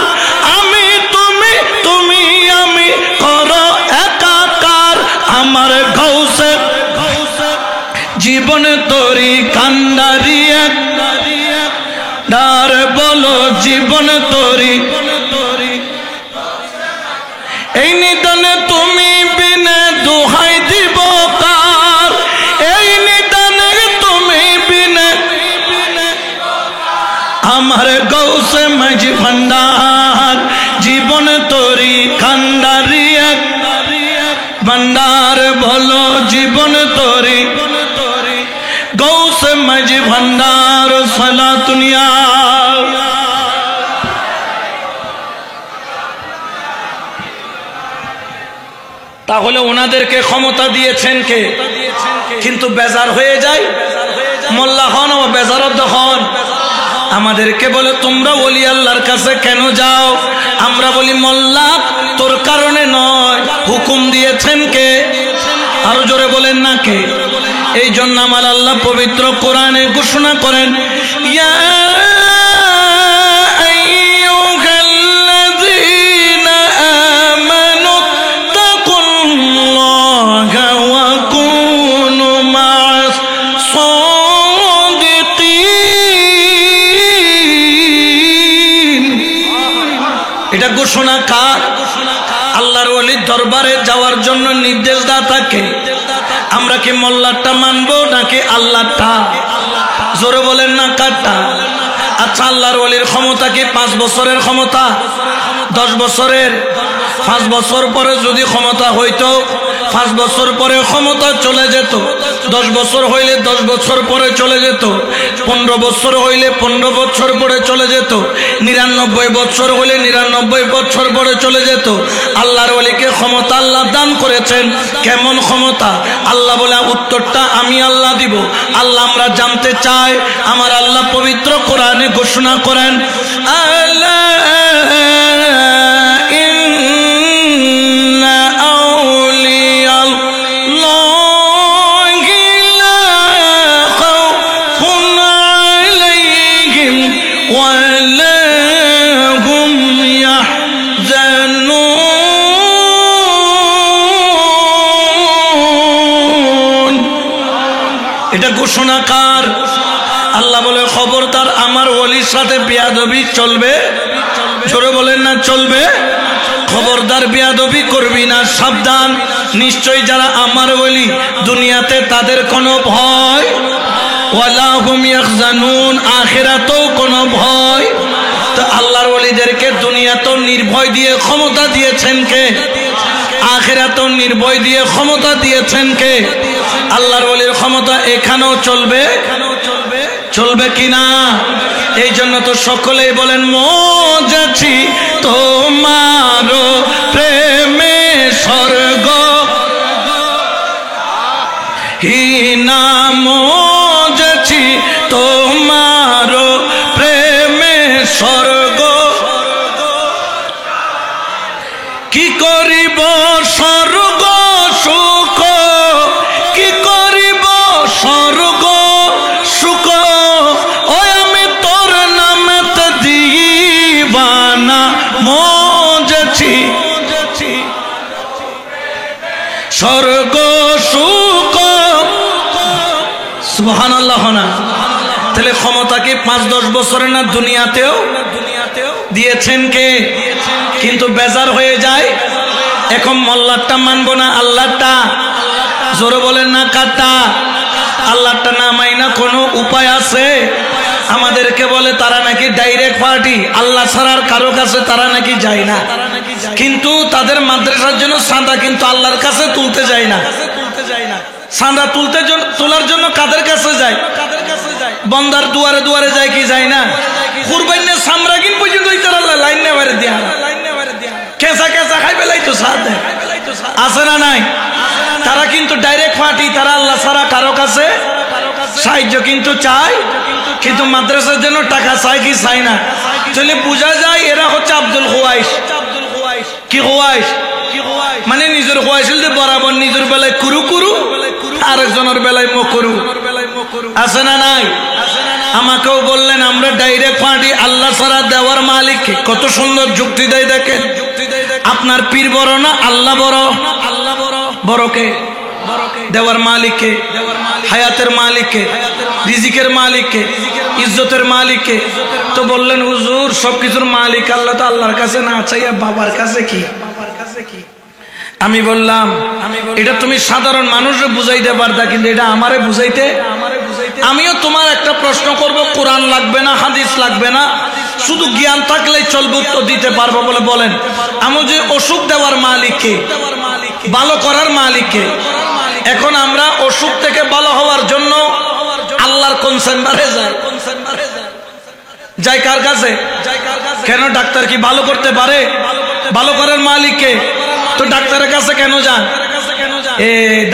আমি তুমি তুমি আমি করো একাকার, আমার গৌসে জীবন তোরি কান্ডারিয়ে, ডার বলো জীবন তোরি এই নিদানে তুমি বিনে দোহাই দিব কার, এই নিদানে তুমি বিনে আমার গৌসে মাঝি ভান্ডার জীবন তোরি কান্ডারিয়ে, ভান্ডার বলো জীবন তোরি গৌসে মাঝি ভান্ডার সালাতুনিয়া। তাহলে ওনাদেরকে ক্ষমতা দিয়েছেন কে? কিন্তু বেজার হয়ে যায়, মোল্লা হন ও বেজারত হন। আমাদেরকে বলে তোমরা ওলি আল্লাহর কাছে কেন যাও? আমরা বলি মোল্লা তোর কারণে নয়, হুকুম দিয়েছেন কে? আরো জোরে বলেন না কে? এই জন্য আমার আল্লাহ পবিত্র কোরআনে ঘোষণা করেন ইয়া আইয়ুহাল্লাযীনা আমানু তাকুল্লাহা ওয়া কুনু মা'আস সাদিকিন। এটা ঘোষণা কার? আল্লাহর ওলির দরবারে যাওয়ার জন্য নির্দেশ দাতাকে। আমরা কি মোল্লারটা মানবো নাকি আল্লাহটা? জোরে বলেন না কারটা? আচ্ছা আল্লাহর ওলির ক্ষমতা কি 5 বছরের ক্ষমতা, 10 বছরের? 5 বছর পরে যদি ক্ষমতা হইতো 5 বছর পরে ক্ষমতা চলে যেত, 10 বছর হইলে 10 বছর পরে চলে যেত, 15 বছর হইলে 15 বছর পরে চলে যেত, 99 বছর হইলে 99 বছর পরে চলে যেত। আল্লাহর ওলিকে ক্ষমতা আল্লাহ দান করেছেন। কেমন ক্ষমতা? আল্লাহ বলে উত্তরটা আমি আল্লাহ দিব। আল্লাহ আমরা জানতে চাই। আমার আল্লাহ পবিত্র কোরআনে ঘোষণা করেন আল্লাহ ঘোষণাকার। আল্লাহ বলে খবরদার আমার ওলির সাথে বেয়াদবি চলবে, জোরে বলেন না চলবে, খবরদার বেয়াদবি করবি না, সাবধান। নিশ্চয় যারা আমার ওলি দুনিয়াতে তাদের কোনো ভয়, ওয়ালা হুম ইয়াহজানুন, আখিরাতেও কোনো ভয়। তো আল্লাহর ওলিদেরকে দুনিয়াতেও নির্ভয় দিয়ে ক্ষমতা দিয়েছেন কে? আখিরাতেও নির্ভয় দিয়ে ক্ষমতা দিয়েছেন কে? আল্লাহর ওলির ক্ষমতা এখানেও চলবে, চলবে কিনা? এই জন্য তো সকলেই বলেন মজেছি তোমার প্রেমে স্বর্গ হিনা, মজেছি তোমার প্রেমে স্বর্গ। কি করিব স্বর্গ সুখ, কি করিব স্বর্গ সুখ, ওই আমি তোর নামেতে দিবানা মজেছি স্বর্গ সুখ। সুবহানাল্লাহ না? তাহলে ক্ষমতা কি 5-10 বছরের না দুনিয়াতেও দিয়েছেন কে? কিন্তু বেজার হয়ে যায়, এখন মোল্লারটা মানবো না আল্লাহটা, জোরে বলেন না কাটা? আল্লাহটা না মাইনা কোনো উপায় আছে? আমাদেরকে বলে তারা নাকি ডাইরেক্ট পার্টি, আল্লাহ ছাড়ার কারো কাছে তারা নাকি যায় না, কিন্তু তাদের মাদ্রাসার জন্য চাঁদা কিন্তু আল্লাহর কাছে তুলতে যায় না। চাঁদা তোলার জন্য কাদের কাছে যায়? বন্দার দুয়ারে দুয়ারে যায় কি যায় না? কুরবানির সামরাগিন পর্যন্ত লাইন নেবারে দিয়া কেঁচা কেঁচা খাই পেলাই তো সাথ দেয়, আছে না নাই? তারা কিন্তু ডাইরেক্ট পার্টি, তারা আল্লাহ ছাড়া কারো কাছে সাহায্য কিন্তু চায়, কিন্তু মাদ্রাসার জন্য টাকা চায় কি চায় না? তাহলে বোঝা যায় এরা হচ্ছে আব্দুল খুয়াইশ। কি খুয়াইশ? মানে নিজের খুয়াইশ বরাবর নিজের বেলায় কুরু কুরু, আরেকজনের বেলায় মকরু, আছে না নাই? আমাকেও বললেন আমরা ডাইরেক্ট পার্টি, আল্লাহ ছাড়া দেওয়ার মালিককে। কত সুন্দর যুক্তি দেয় দেখেন। আপনার পীর বড় না আল্লাহ বড়? বড়কে দেওয়ার মালিককে, হায়াতের মালিককে, রিজিকের মালিককে, ইজ্জতের মালিককে। তো বললেন হুজুর সবকিছুর মালিক আল্লাহ, তো আল্লাহর কাছে না চাইয়া বাবার কাছে কি? আমি বললাম এটা তুমি সাধারণ মানুষে বুঝাইতে পারতা, কিন্তু এটা আমারে বুঝাইতে। আমিও তোমার একটা প্রশ্ন করব, কোরআন লাগবে না, হাদিস লাগবে না, শুধু জ্ঞান থাকলেই চলবে, উত্তর দিতে পারবো বলে বলেন। আমি যে অসুখ দেওয়ার মালিককে, ভালো করার মালিককে, এখন আমরা অসুখ থেকে ভালো হওয়ার জন্য আল্লাহর কোন চেম্বারে যাই কার কাছে? কেন ডাক্তার কি ভালো করতে পারে? ভালো করার মালিককে। তো ডাক্তারের কাছে কেন যান?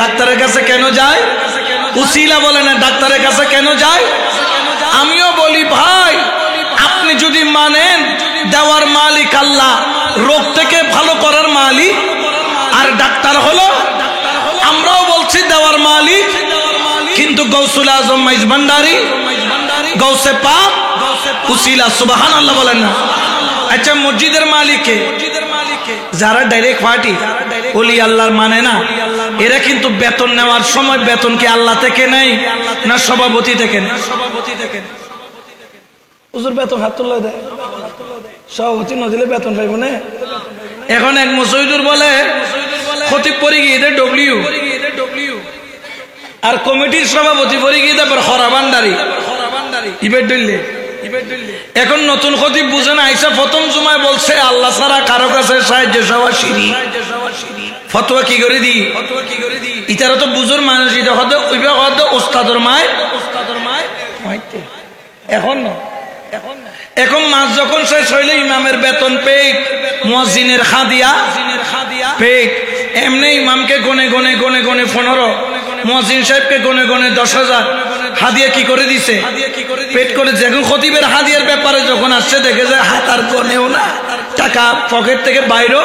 ডাক্তারের কাছে কেন যায়? উসিলা বলে না, ডাক্তারের কাছে কেন যায়? আমিও বলি ভাই, আপনি যদি মানেন দেওয়ার মালিক আল্লাহ, রোগ থেকে ভালো করার মালিক আর ডাক্তার হলো, আমরাও বলছি দেওয়ার মালিক, কিন্তু গৌসুল আজম মাইজ ভান্ডারী, গৌসে পাক, উসিলা, সুবহানাল্লাহ বলেন না? আচ্ছা মসজিদের মালিককে, যারা ডাইরেক্ট পার্টি ওলি আল্লাহর মানে না, এরা কিন্তু বেতন নেওয়ার সময় বেতন কি আল্লাহ থেকে নেই না সভাপতি থেকে? হুজুর বেতন হাত তুলে দেয়, সভাপতি ন দিলে বেতন পাইব না। এখন এক মুসইদুর বলে খতিব পরে গিয়ে দেয় ডব্লিউ, আর কমিটির সভাপতি পরে গিয়ে দেয় হরা ভান্ডারী, ইবের ডললে। এখন নতুন খতিব বুঝে না, আইসা প্রথম জুমায় বলছে আল্লাহ ছাড়া কারো কাছে সাহায্য চাওয়া শিরকি। ফতোয়া কি করে দি? ইতারা তো বুঝুর মানুষ, এটা হয়তো ওস্তাদর মায়। এখন না, এখন মাস যখন শেষ হইলে ইমামের বেতন পেক, মুয়াজ্জিনের খাদিয়া পেক, এমনি ইমামকে গনে গনে গনে গনে 15, মুয়াজ্জিন সাহেবকে গনে গনে 10,000 হাদিয়া কি করে দিছে? পেট করে। যখন খতিবের হাদিয়ার ব্যাপারে যখন আসছে দেখে যায় হাত আর গনেও না, টাকা পকেট থেকে বাইরে।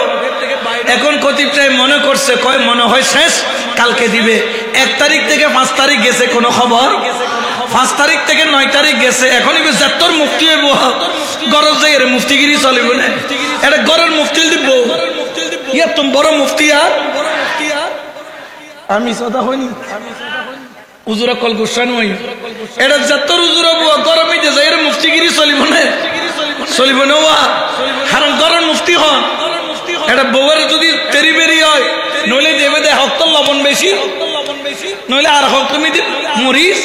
এখন খতিব সাহেব মনে করছে, কয় মনে হয় শেষ, কালকে দিবে। 1 তারিখ থেকে 5 তারিখ গেছে কোনো খবর, 5 তারিখ থেকে 9 তারিখ গেছে। এখনই তোর মুফতি হইব, গরজ যাই মুফতিগিরি চলিব না, এটা গরের মুফতি দিব। ইয়া তুমি বড় মুফতি, আর আমি কথা হইনি উজুরা কল গোসানো হই এটা যত উজুরা বুয়া গরমে যে যাই মুফতিগিরি চলিব না চলিব না কারণ গরম মুফতি হন এটা বউয়ের যদি তেরি বেরি হয় নইলে দেবে দে হক লবণ বেশি নইলে আর হক তুমি মরিস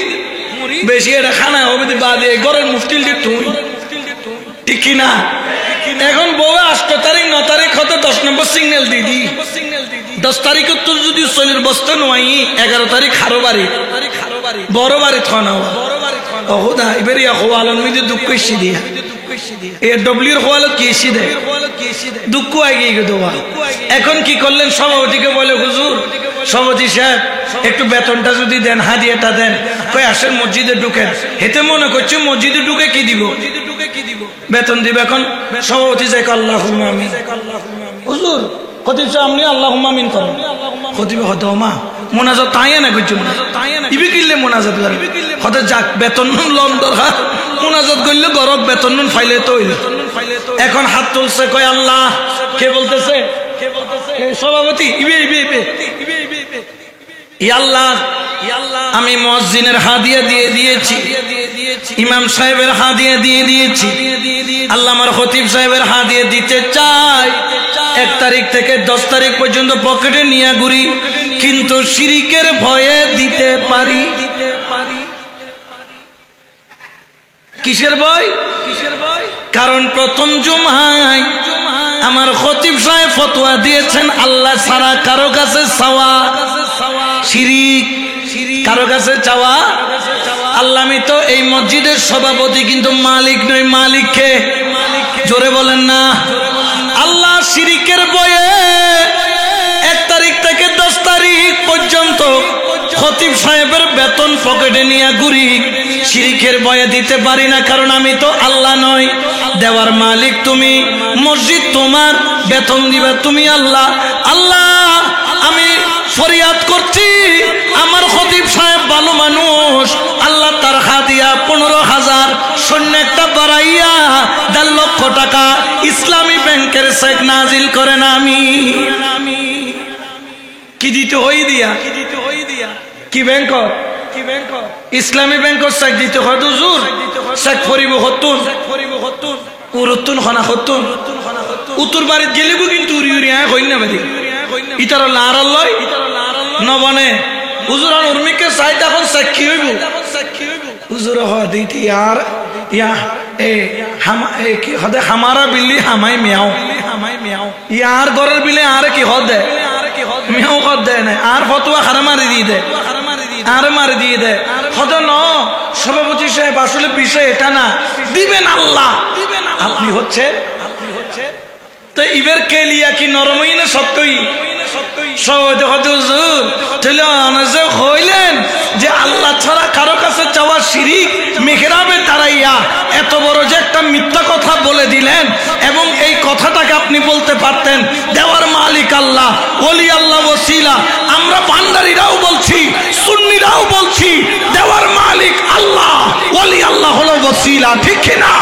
বেশি এটা খানা হবে বাদে গরম মুফতিল দিয়ে তুই ঠিক কিনা এখন বউ 8 তারিখ 9 তারিখ হতে 10 নম্বর সিগন্যাল দিদি 10 তারিখে তো যদি চলির বস্তা নয় 11 তারিখ খারো বাড়ি বড় বাড়ি থানা ওদা এবারে হওয়ালন মিদে দুঃখ এসে দিয়া এ ডব্লিউর হওয়ালত কি এসে দেয় দুঃখ আগে দেওয়া এখন কি করলেন সভাপতিকে বলে হুজুর সভাপতি সাহেব একটু বেতনটা যদি দেন হাদিয়াটা দেন কই আসেন মসজিদে ঢুকেন হেতে মনে করছে মসজিদে ঢুকে কি দিব বেতন দিবে এখন সভাপতি যাই আল্লাহুম্মা আমিন হুজুর খতিব সাহেব আপনি আল্লাহুম্মা আমিন করেন খতিব হতো মা মোনাজাত তাইয়া না কইছো ইবি কিল্লে মোনাজাত করে হতে যাক বেতন লন দরকার মোনাজাত করলে গরব বেতন ফাইলে তো হইল এখন হাত তুলছে কয় আল্লাহ কে বলতেছে সভাপতি ইবে ইবে ইবে ইয়া আল্লাহ আমি মুয়াজ্জিনের হাদিয়া দিয়ে দিয়েছি ইমাম সাহেবের হাদিয়া দিয়ে দিয়েছি আল্লাহ আমার খতিব সাহেবের হাদিয়া দিতে চাই 1 তারিখ থেকে 10 তারিখ পর্যন্ত পকেটে নিয়ে ঘুরি কিন্তু শিরিকের ভয়ে দিতে পারি কিসের ভয় কারণ প্রথম জুমায় আমার খতিব সাহেব ফতোয়া দিয়েছেন আল্লাহ ছাড়া কারো কাছে চাওয়া শিরিক কারো কাছে চাওয়া আল্লাহ আমি তো এই মসজিদের সভাপতি কিন্তু মালিক নই মালিককে জোরে বলেন না আল্লাহ শিরিকের ভয়ে 1 তারিখ থেকে 10 তারিখ পর্যন্ত খতিব সাহেবের বেতন পকেটে নিয়ে ঘুরি শিরিকের ভয়ে দিতে পারি না কারণ আমি তো আল্লাহ নই দেওয়ার মালিক তুমি মসজিদ তোমার বেতন দিবা তুমি আল্লাহ আল্লাহ আমি ফরিয়াদ করছি আমার খতিব সাহেব ভালো মানুষ আল্লাহ তার হাদিয়া 15,000 সৈন্য একটা বাড়াইয়া 1.5 লক্ষ টাকা ইসলামী ব্যাংকের চেক নাজিল করেন আমি কি দিতে হই দিয়া কি ব্যাংক ইসলামী ব্যাংক চেক দিতে হয় হুজুর চেক ফরিব হতুন উরতুন খানা হতুন উত্তর বাড়িত গেলে কিন্তু উড়ি উড়ি আয় হই না বাড়ি ইতার লার লয় নবনে হুজুর আর উর্মিকে চাই তখন চেক কি হইব হুজুর হ দিতি আর ইয়া এ হামা এ কি হদে হামারা বিল্লি হামাই মিয়াও ইয়ার গরের বিলে আর কি হদে মিয়াও কদ দেয় না আর ফতোয়া হারা মারি দিয়ে দেয় আর মারি দিয়ে দেয় হদ ন সভাপতি সাহেব আসলে বিষয় এটা না দিবেন আল্লাহ আপনি হচ্ছে তো ইবের কে লিয়া কি নরমই না সত্যই হইলেন যে আল্লাহ ছাড়া কারো কাছে চাওয়া শিরিক মেহরাবে তারাইয়া এত বড় যে একটা মিথ্যা কথা বলে দিলেন এবং এই কথাটাকে আপনি বলতে পারতেন দেওয়ার মালিক আল্লাহ ওলি আল্লাহ ওসিলা আমরা ভান্ডারীরাও বলছি সুন্নিরাও বলছি দেওয়ার মালিক আল্লাহ ওলি আল্লাহ হলো ওসিলা ঠিক কিনা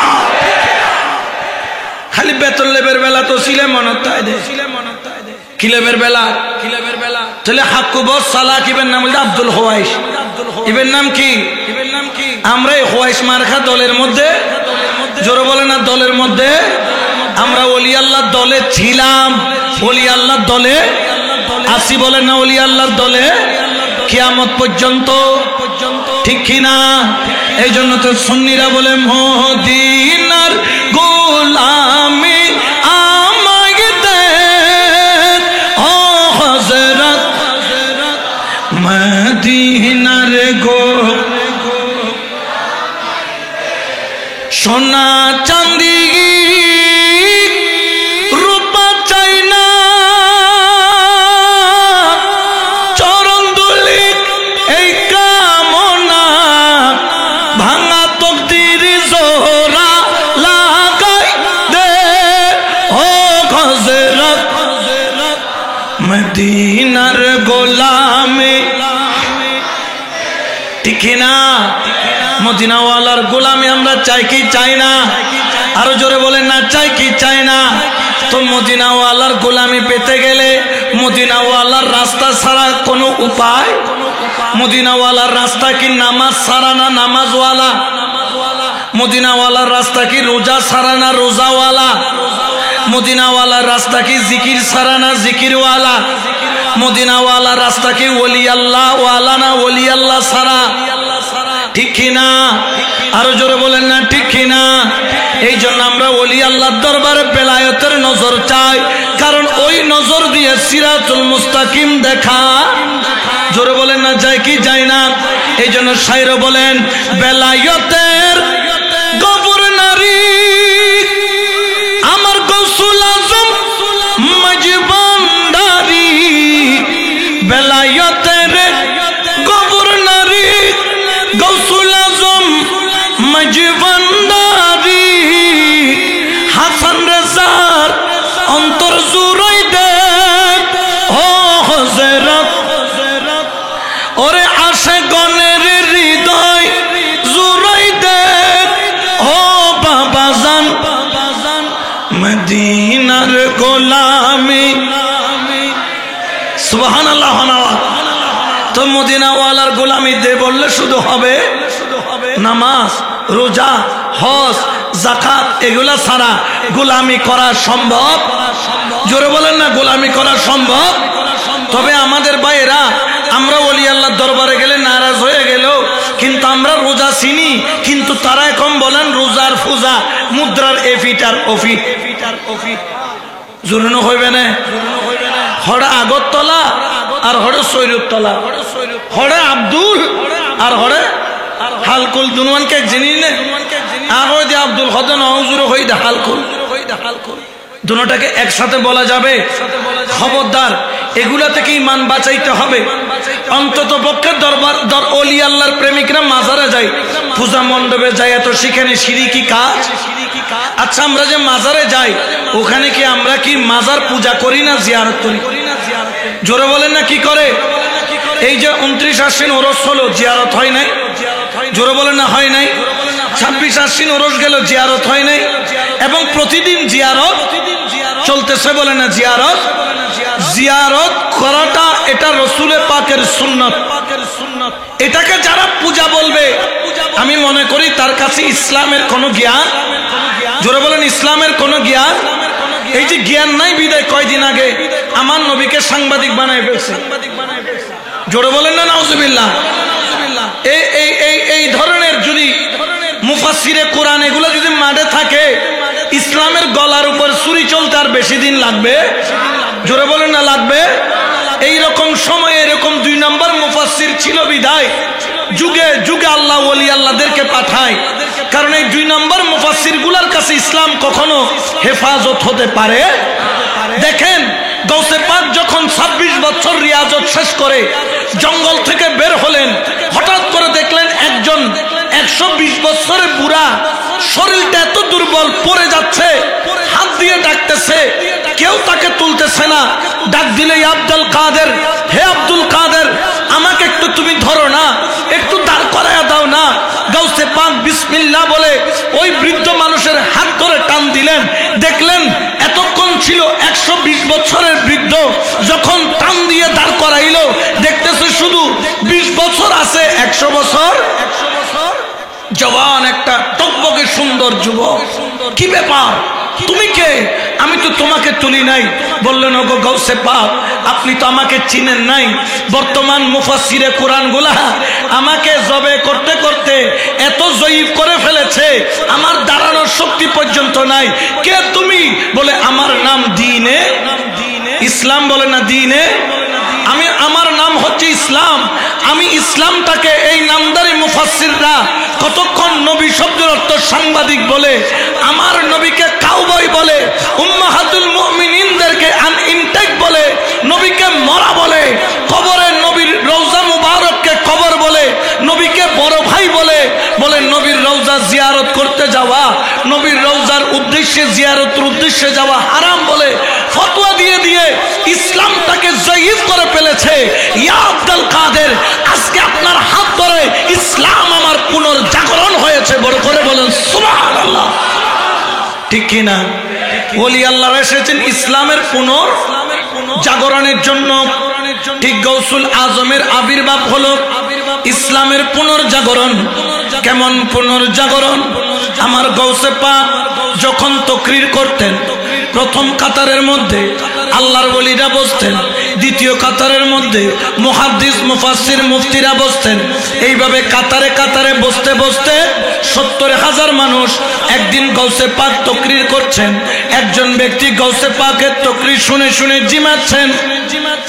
খালি বেতন লেবের বেলা তো সিলে মনতায় দে কিলেবের বেলা তাহলে হাক্কুবর সালাক ইবের নাম হল আব্দুল হোয়াইশ ইবের নাম কি আমরা এই হোয়াইশ মার্কা দলের মধ্যে জোরে বলে না দলের মধ্যে আমরা ওলি আল্লাহর দলে ছিলাম ওলি আল্লাহর দলে আসি বলে না ওলি আল্লাহর দলে কিয়ামত পর্যন্ত ঠিক কিনা এই জন্য তো সুন্নিরা বলে মদিনার গোলামি মদিনার গো সোনা চাঁদি রূপা চাই না চরণ দুলি এই কামনা ভাঙা তকদির জোরা লাগাই দে ও হযরত মদিনার গোলামে ঠিক না মদিনাওয়ালার গোলামি আমরা চাই কি চাই না? আরো জোরে বলেন না, চাই কি চাই না? তো মদিনাওয়ালার গোলামি পেতে গেলে মদিনাওয়ালার রাস্তা ছাড়া কোনো উপায়? মদিনাওয়ালার রাস্তা কি নামাজ ছাড়া না নামাজওয়ালা? মদিনাওয়ালার রাস্তা কি রোজা ছাড়া না রোজাওয়ালা? মদিনাওয়ালার রাস্তা কি জিকির ছাড়া না জিকিরওয়ালা? মদিনাওয়ালার রাস্তা কি ওলি আল্লাহ ওয়ালা না ওলি আল্লাহ ছাড়া? ঠিক কিনা? আরো জোরে বলেন না, ঠিক কিনা? এই জন্য আমরা ওলি আল্লাহর দরবারে বেলায়েতের নজর চাই, কারণ ওই নজর দিয়ে সিরাতুল মুস্তাকিম দেখা। জোরে বলেন না, যায় কি যায় না? এই জন্য শায়র বলেন, বেলায়েতের গভর্নরি আমার গৌসুল আজম মজবান্ডারি, বেলায়েতের গভর্নরি গৌসুল আজম মজবান্ডারি, হাসান রেজার অন্তর জুড়াই দে ও হযরত, ওরে আশে গনের হৃদয় জুড়াই দে ও বাবাজান, মদিনার গোলামি। সুবহানাল্লাহ। তো মদিনাওয়ালার গোলামি দে বললে শুধু হবে? নামাজ, রোজা, হজ, যাকাত এগুলা ছাড়া গোলামি করা সম্ভব? জোরে বলেন না, গোলামি করা সম্ভব? তবে আমাদের ভাইয়েরা, আমরা ওলি আল্লাহর দরবারে গেলে নারাজ হয়ে গেল, কিন্তু আমরা রোজা চিনি, কিন্তু তারা এখন বলেন রোজার ফুজা, মুদ্রার এফিটার অফি জোরানো হইবে না? হড়ে আগরতলা আর হড়ে সৈরতলা, হড়ে আব্দুল আর হড়ে হালকুল, দুনওয়ানকে জিনি নে আগে যে আব্দুল হদন হুজুর হইদা হালকুল, দুটোটাকে একসাথে বলা যাবে? খবরদার, এগুলা থেকে ইমান বাঁচাইতে হবে। অন্তত পক্ষে দরবার ওলি আল্লাহর প্রেমিকরা মাজারে যায়, পূজা মণ্ডপে যায়, এত সেখানে শিরকি কাজ। আচ্ছা, আমরা যে মাজারে যাই ওখানে কি আমরা কি মাজার পূজা করি না জিয়ারত করি? জোরে বলেন না, কি করে? এই যে 29 আশ্বিন ওরস হলো, জিয়ারত হয় নাই? জোরে বলেন না, হয় নাই? 26 আশ্বিন ওরস গেল, জিয়ারত হয় নাই? এবং প্রতিদিন জিয়ারত চলতেছে, বলে না জিয়ারত? জিয়ারত করাটা এটা রসুলে পাকের সুন্নাত। এটাকে যারা পূজা বলবে, আমি মনে করি তার কাছে ইসলামের কোনো জ্ঞান, জোরে বলেন ইসলামের কোনো জ্ঞান, এই যে জ্ঞান নাই বিদায় কয়দিন আগে আমার নবীকে সাংবাদিক বানায় ফেলছে। জোরে বলেন না নাউজুবিল্লাহ। এই ধরনের যদি মুফাসসিরে কোরআন এগুলো যদি মাঠে থাকে, ইসলামের গলার উপর ছুরি চলতে আর বেশি দিন লাগবে? জোরে বলেন না, লাগবে? এই রকম সময়ে এরকম 2 নম্বর মুফাসসির ছিল বিদায় যুগে যুগে আল্লাহ ওলি আল্লাহদেরকে পাঠায়, কারণ এই 2 নম্বর মুফাসসির গুলার কাছে ইসলাম কখনো হেফাজত হতে পারে। দেখেন, গৌসে পাক যখন 26 বছর রিয়াজত শেষ করে জঙ্গল থেকে বের হলেন, হঠাৎ করে দেখলেন একজন 120 বছরের বুড়া, শরীরটা এত দুর্বল, পড়ে যাচ্ছে, হাত দিয়ে ডাকতেছে, কেউ তাকে তুলতেছে না। ডাক দিলে আব্দুল কাদের, হে আব্দুল কাদের, আমাকে একটু তুমি ধরো না, একটু দাঁড় করায়া দাও না। গাউসে পাক বিসমিল্লাহ বলে ওই বৃদ্ধ মানুষের হাত ধরে টান দিলেন। দেখলেন এতক্ষণ ছিল 120 বছরের বৃদ্ধ, যখন টান দিয়ে দাঁড় করাইলো দেখতেছে শুধু 20 বছর আছে, 100 বছর জওয়ান একটা টকবকে সুন্দর যুবক। কি ব্যাপার, তুমি কে? আমি তো তোমাকে তুলি নাই। বললেন, ওগো গাউসে পাক, আপনি তো আমাকে চিনেন নাই। বর্তমান মুফাসসিরে কোরআন গুলা আমাকে জবে করতে করতে এত জয়ীফ করে ফেলেছে, আমার দাঁড়ানোর শক্তি পর্যন্ত নাই। কে তুমি? বলে, আমার নাম দ্বীনে ইসলাম। বলে না, দ্বীনে আমার নাম হচ্ছে ইসলাম। আমি ইসলামটাকে এই নামদারি মুফাসসিররা কতক্ষণ নবী শব্দের অর্থ সাংবাদিক বলে, আমার নবীকে কাউবয় বলে, উম্মাহাতুল মুমিনিনদেরকে আনইনটেক বলে, নবীকে মরা বলে, কবরে নবীর রওজা মুবারককে কবর বলে, নবীকে বড় ভাই বলে, বলে নবীর রওজা জিয়ারত করতে যাওয়া, নবীর রওজার উদ্দেশ্যে জিয়ারতের উদ্দেশ্যে যাওয়া হারাম বলে ফতোয়া দিয়ে দিয়ে ইসলামটাকে জয়ীফ করে ফেলেছে। ইয়া আব্দুল কাদের, আজকে আপনার হাত করে ইসলাম আমার পুনর্জাগরণ হয়েছে। বড় করে বলেন সুবহানাল্লাহ। ঠিক কিনা? ওলি আল্লাহ এসেছেন ইসলামের পুনর্জাগরণের জন্য। ঠিক গৌসুল আজমের আবির্ভাব হলো ইসলামের পুনর্জাগরণ। কেমন পুনর্জাগরণ? আমার গৌসে পাক যখন তাকরীর করতেন, প্রথম কাতারের মধ্যে আল্লাহর ওলিরা বসতেন, দ্বিতীয় কাতারের মধ্যে মুহাদ্দিস মুফাসসির মুফতিরা বসতেন। এইভাবে কাতারে কাতারে বসতে বসতে 70,000 মানুষ একদিন গৌসে পাক তাকরীর করছেন। একজন ব্যক্তি গৌসে পাকের তাকরীর শুনে শুনে জিমাচ্ছেন।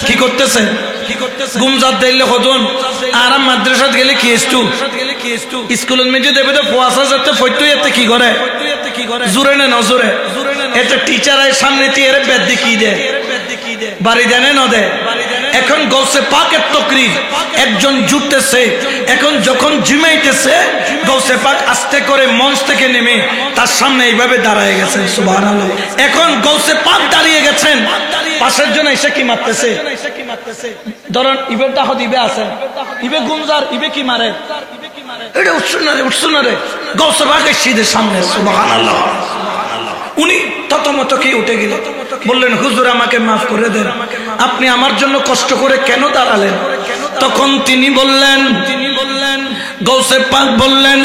কি করতেছেন? গুমজাত দিলে হদন আর মাদ্রাসাত গেলে কি এসটু স্কুলের মেজে দেবে তো পোয়াশা যাতে ফইতো এতে কি করে জোরে না নজরে এটা টিচারের সামনে দিয়ে এর বেদ কি দেয়, বাড়ি দেনে ন দেয়। এখন গৌসে পাকের তাকরীর একজন জুটতেছে, এখন যখন জিমাইতেছে গৌসে পাক আস্তে করে মঞ্চ থেকে নেমে তার সামনে এইভাবে দাঁড়ায় গেছেন। সুবহানাল্লাহ। এখন গৌসে পাক দাঁড়িয়ে গেছেন, পাশের জন এসে কি মারতেছে, ধরেন ইবে টাহ দিবে আছেন, ইবে গুমজার ইবে কি মারে, এটা উঠছো না রে গৌসে পাকের সিধে সামনে। সুবহানাল্লাহ। উনি ততমত কি উঠে গেলেন, বললেন হুজুর আমাকে মাফ করে দেন, আপনি আমার জন্য কষ্ট করে কেন দাঁড়ালেন? তখন তিনি বললেন, গৌসে পাক বললেন,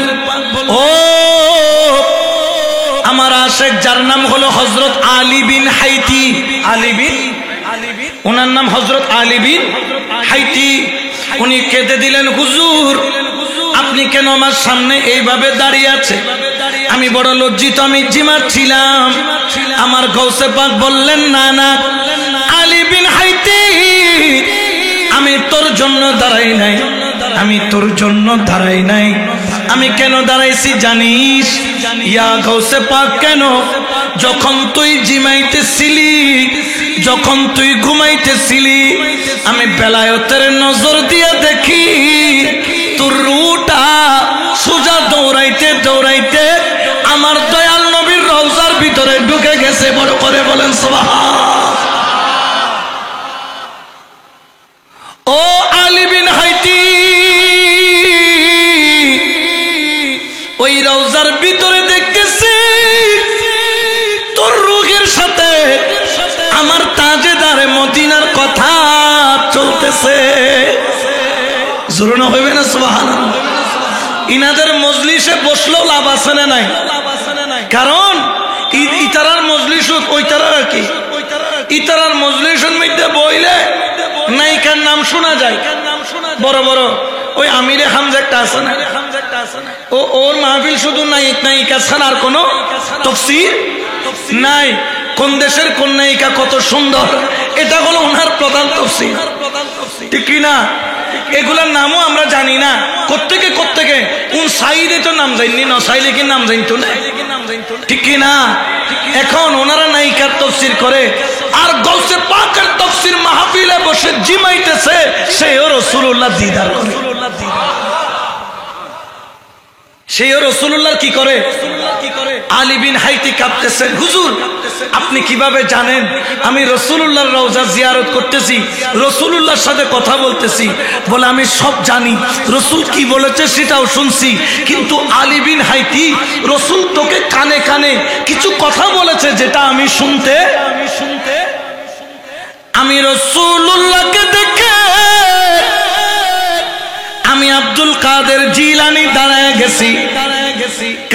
ও আমার আশেক যার নাম হলো হযরত আলী বিন হাইতি, ওনার নাম হযরত আলী বিন হাইতি। উনি কেঁদে দিলেন, হুজুর আপনি কেন আমার সামনে এইভাবে দাঁড়িয়ে আছে? আমি বড় লজ্জিত, আমি জিমাচ্ছিলাম। আমার গৌসে পাক বললেন, না না আলী বিন হাইতি, আমি তোর জন্য দাঁড়াই নাই, আমি তোর জন্য দাঁড়াই নাই। আমি কেন দাঁড়াইছি জানিস? ইয়া গৌসে পাক কেন? যখন তুই জিমাইতেছিলি, যখন তুই ঘুমাইতেছিলি, আমি বেলায়েতের নজর দিয়ে দেখি তোর রূহটা সোজা দৌড়াইতে দৌড়াইতে আমার দয়াল নবীর রওজার ভিতরে ঢুকে গেছে। বড় করে বলেন সুবহানাল্লাহ। ও আলী বিন হাইতি, ওই রওজার ভিতরে দেখতেছি তোর রূহের সাথে আমার তাজেদারে মদিনার কথা চলতেছে। জোরে হইবে না সুবহানাল্লাহ। ইনাদের মজলিসে বসলেও লাভ আছে না নাই? কারণ ইতারার মজলিস ওই তারার আর কি, ইতারার মজলিসের মধ্যে বইলে নায়িকার নাম শোনা যায়, বড় বড় ওই আমিরে হামজা একটা আছে না, ও ওর মাহফিল শুধু নায়িক নায়িকা ছাড়া আর কোনো তাফসীর নাই। কোন দেশের কোন নায়িকা কত সুন্দর, এটা হলো ওনার প্রধান তাফসীর। ঠিক কিনা? এগুলার নামও আমরা জানি না। কোত্থেকে কোন সাইডে তো নাম জানি না, সাইলে কি নাম জানতো না। ঠিক কিনা? এখন ওনারা নায়িকার তাফসীর করে আর গৌসে পাকের তাফসীর মাহফিলে বসে জিমাইতেছে, সেও রাসূলুল্লাহ দিদার করে। সেও রাসূলুল্লাহর কি করে? আলী বিন হাইতি কাঁপতেছেন, হুজুর আপনি কিভাবে জানেন আমি রাসূলুল্লাহর রওজা জিয়ারত করতেছি, রাসূলুল্লাহর সাথে কথা বলতেছি? বলে আমি সব জানি, রাসূল কি বলেছে সেটাও শুনছি, কিন্তু আলী বিন হাইতি রাসূল তোকে কানে কানে কিছু কথা বলেছে যেটা আমি শুনতে আমি রাসূলুল্লাহকে দেখে আমি আব্দুল কাদের জিলানী দাঁড়ায় গেছি,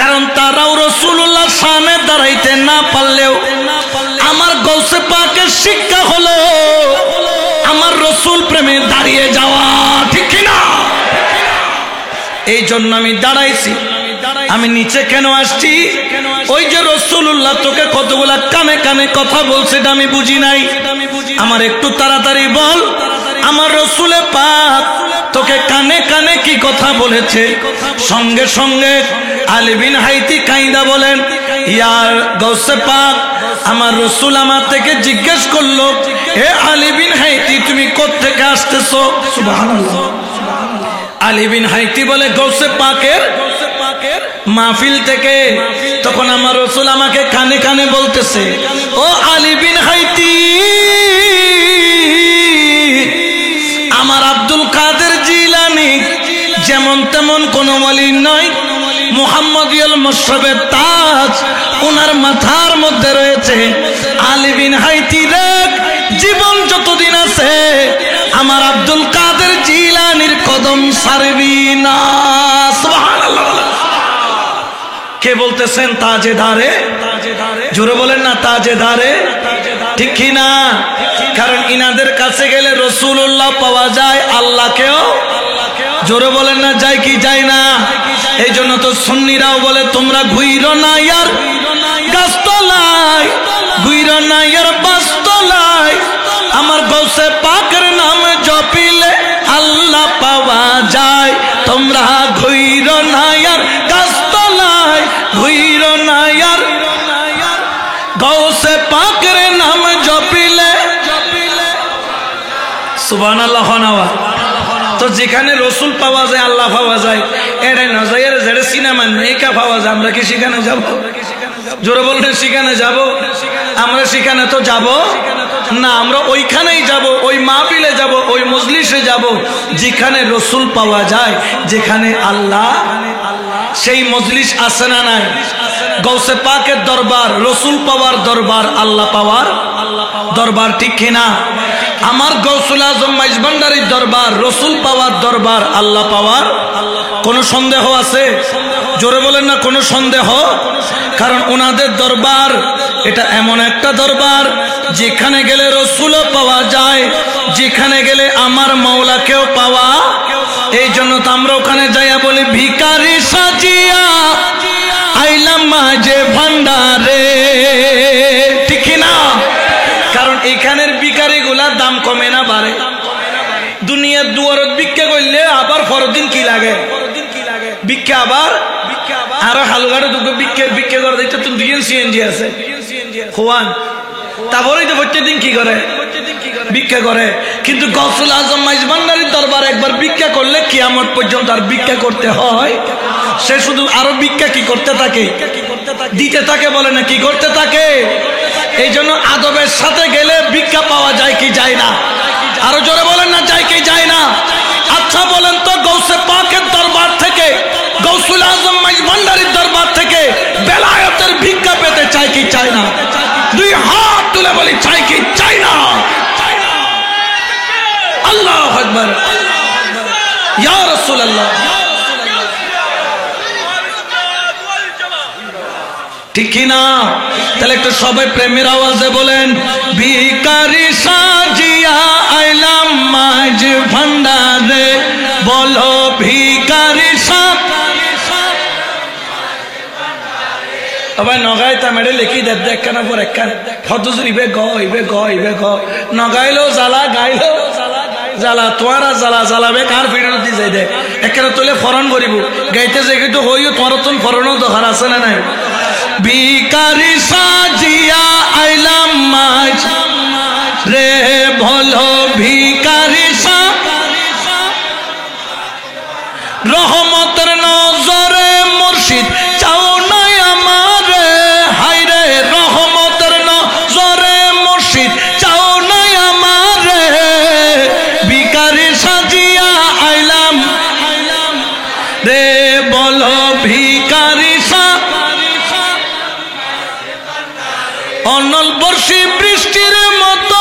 কারণ তারাও রাসূলুল্লাহর সামনে দাঁড়াইতে না পারলেও আমার গৌসে পাকের শিক্ষা হলো আমার রাসূল প্রেমে দাঁড়িয়ে যাওয়া। ঠিক কিনা? এই জন্য আমি দাঁড়াইছি। আমি নিচে কেন আসছি? ওই যে রাসূলুল্লাহ তোকে কতগুলা কানে কানে কথা বলছে এটা আমি বুঝি নাই, আমার একটু তাড়াতাড়ি বল আমার রাসূলে পাক তোকে কানে কানে কি কথা বলেছে। সঙ্গে সঙ্গে আলী বিন হাইতি কাইদা বলেন, ইয়ার গৌসে পাক আমার রাসূল আমার থেকে জিজ্ঞেস করলো, হে আলী বিন হাইতি তুমি কোত্থেকে আসতেছো? সুবহানাল্লাহ। আলী বিন হাইতি বলে গৌসে পাকের মাহফিল থেকে। তখন আমার রাসূল আমাকে কানে কানে বলতেছে, ও আলী বিন হাইতি, আমার আব্দুল কাদের জিলানী যেমন তেমন কোন ওয়ালি নাই। মুহাম্মদিয়াল মুশরাফের তাজ ওনার মাথার মধ্যে রয়েছে। আলী বিন হাইতিরেক জীবন যতদিন আছে আমার আব্দুল কাদের জিলানীর কদম ছাড়বি না। সুবহানাল্লাহ। কে বলতেছেন তাজেদারে? জোরে বলেন না তাজেদারে, ঠিক কি না? কারণ ইনাদের কাছে গেলে রাসূলুল্লাহ পাওয়া যায়, আল্লাহকেও জোরে বলেন না যায় কি যায় না? এই জন্য তো সুন্নিরাও বলে তোমরা ঘুইরো না ইয়ার গাছতলায়, ঘুইরো না ইয়ার বাসতলায়, আমার গৌসে পাকের নাম জপিলে আল্লাহ পাওয়া যায়। তোমরা ঘুইরো না ইয়ার গাছতলায়, ঘুইরো না ইয়ার গৌসে পাকের নাম জপিলে। সুবহানাল্লাহ। তো যেখানে রসুল পাওয়া যায়, আল্লাহ পাওয়া যায়, এটাই না যায় যেটা সিনেমা মেয়েকা পাওয়া যায়। আমরা কি সেখানে যাব? জোরে বললেন সেখানে যাব? আমরা সেখানে তো যাব না, আমরা ওইখানেই যাব, ওই মাহফিলে যাব, ওই মজলিসে যাব যেখানে রসুল পাওয়া যায়, যেখানে আল্লাহ। সেই মজলিস আছে না নাই? গৌসে পাকের দরবার, রসুল পাওয়ার দরবার, আল্লাহ পাওয়ার দরবার, ঠিক কিনা? আমার গৌসুল আজম মাইজ ভান্ডারীর দরবার, রসুল পাওয়ার দরবার, আল্লাহ পাওয়ার কোন সন্দেহ আছে? জোরে বলেন না কোন সন্দেহ? কারণ ওনাদের দরবার এটা এমন একটা দরবার যেখানে গেলে রসুলও পাওয়া যায়, যেখানে গেলে আমার মাওলাকেও পাওয়া। এই জন্য তো আমরা ওখানে যাইয়া বলি ভিখারি সাজিয়া আইলাম মাঝে ভান্ডারে, ঠিক না? কারণ এখানের ভিখারি গুলার দাম কমে না বাড়ে? দুনিয়ার দুয়ারত ভিক্ষা করলে আবার পরদিন কি লাগে? ভিক্ষা আবার আরো হালুগাড়ে দুটো ভিক্ষা করে দিতে তো সিএনজি আছে খোয়ান, তারপরেই তো প্রত্যেকদিন কি করে? ভিক্ষা করে। কিন্তু গৌসুল আজম মাইজ ভান্ডারীর দরবার একবার ভিক্ষা করলে কিয়ামত পর্যন্ত আর ভিক্ষা করতে হয়। সে শুধু আরো ভিক্ষা কি করতে থাকে? দিতে থাকে, বলে না কি করতে থাকে? এই জন্য আদবের সাথে গেলে ভিক্ষা পাওয়া যায় কি যায় না? আরো জোরে বলেন না যায় কি যায় না? আচ্ছা বলেন তো গৌসে পাকের দরবার থেকে, গৌসুল আজম মাইজ ভান্ডারীর দরবার থেকে বেলায়েতের ভিক্ষা পেতে চায় কি চায় না? দুই হাত তুলে বলি চাই কি চাই না? আল্লাহু আকবার, ইয়া রাসূলুল্লাহ, ঠিক কি না? তাহলে একটু সবাই প্রেমের আওয়াজে বলেন ভিখারি সাজিয়া আইলাম মাঝ ভান্ডারে, বলো ভিখারি সবাই নগাইতা মেডে লিখি দেব একখানা পর একখানা ফটোজুর ইবে গ ইবে গ ইবে গ নগাইলেও জ্বালা, গাইলেও জ্বালা, তোমারা জ্বালা জ্বালাবে কার ভিডিও দিয়ে যাই দে একখানা তুলে ফরন করিব গাইতে যে কিন্তু হইও তোমার তো ফরনও দরকার আছে না নাই? ভিখারি সাজিয়া আইলাম মাঝ রে, বলো ভিখারি রহমতের নজরে মুর্শিদ চাও নাই আমারে, হায়রে রহমতের নজরে মুর্শিদ চাও নাই আমারে, ভিখারি সাজিয়া আইলাম রে, বলো ভিখারি অনল বর্ষি বৃষ্টির মতো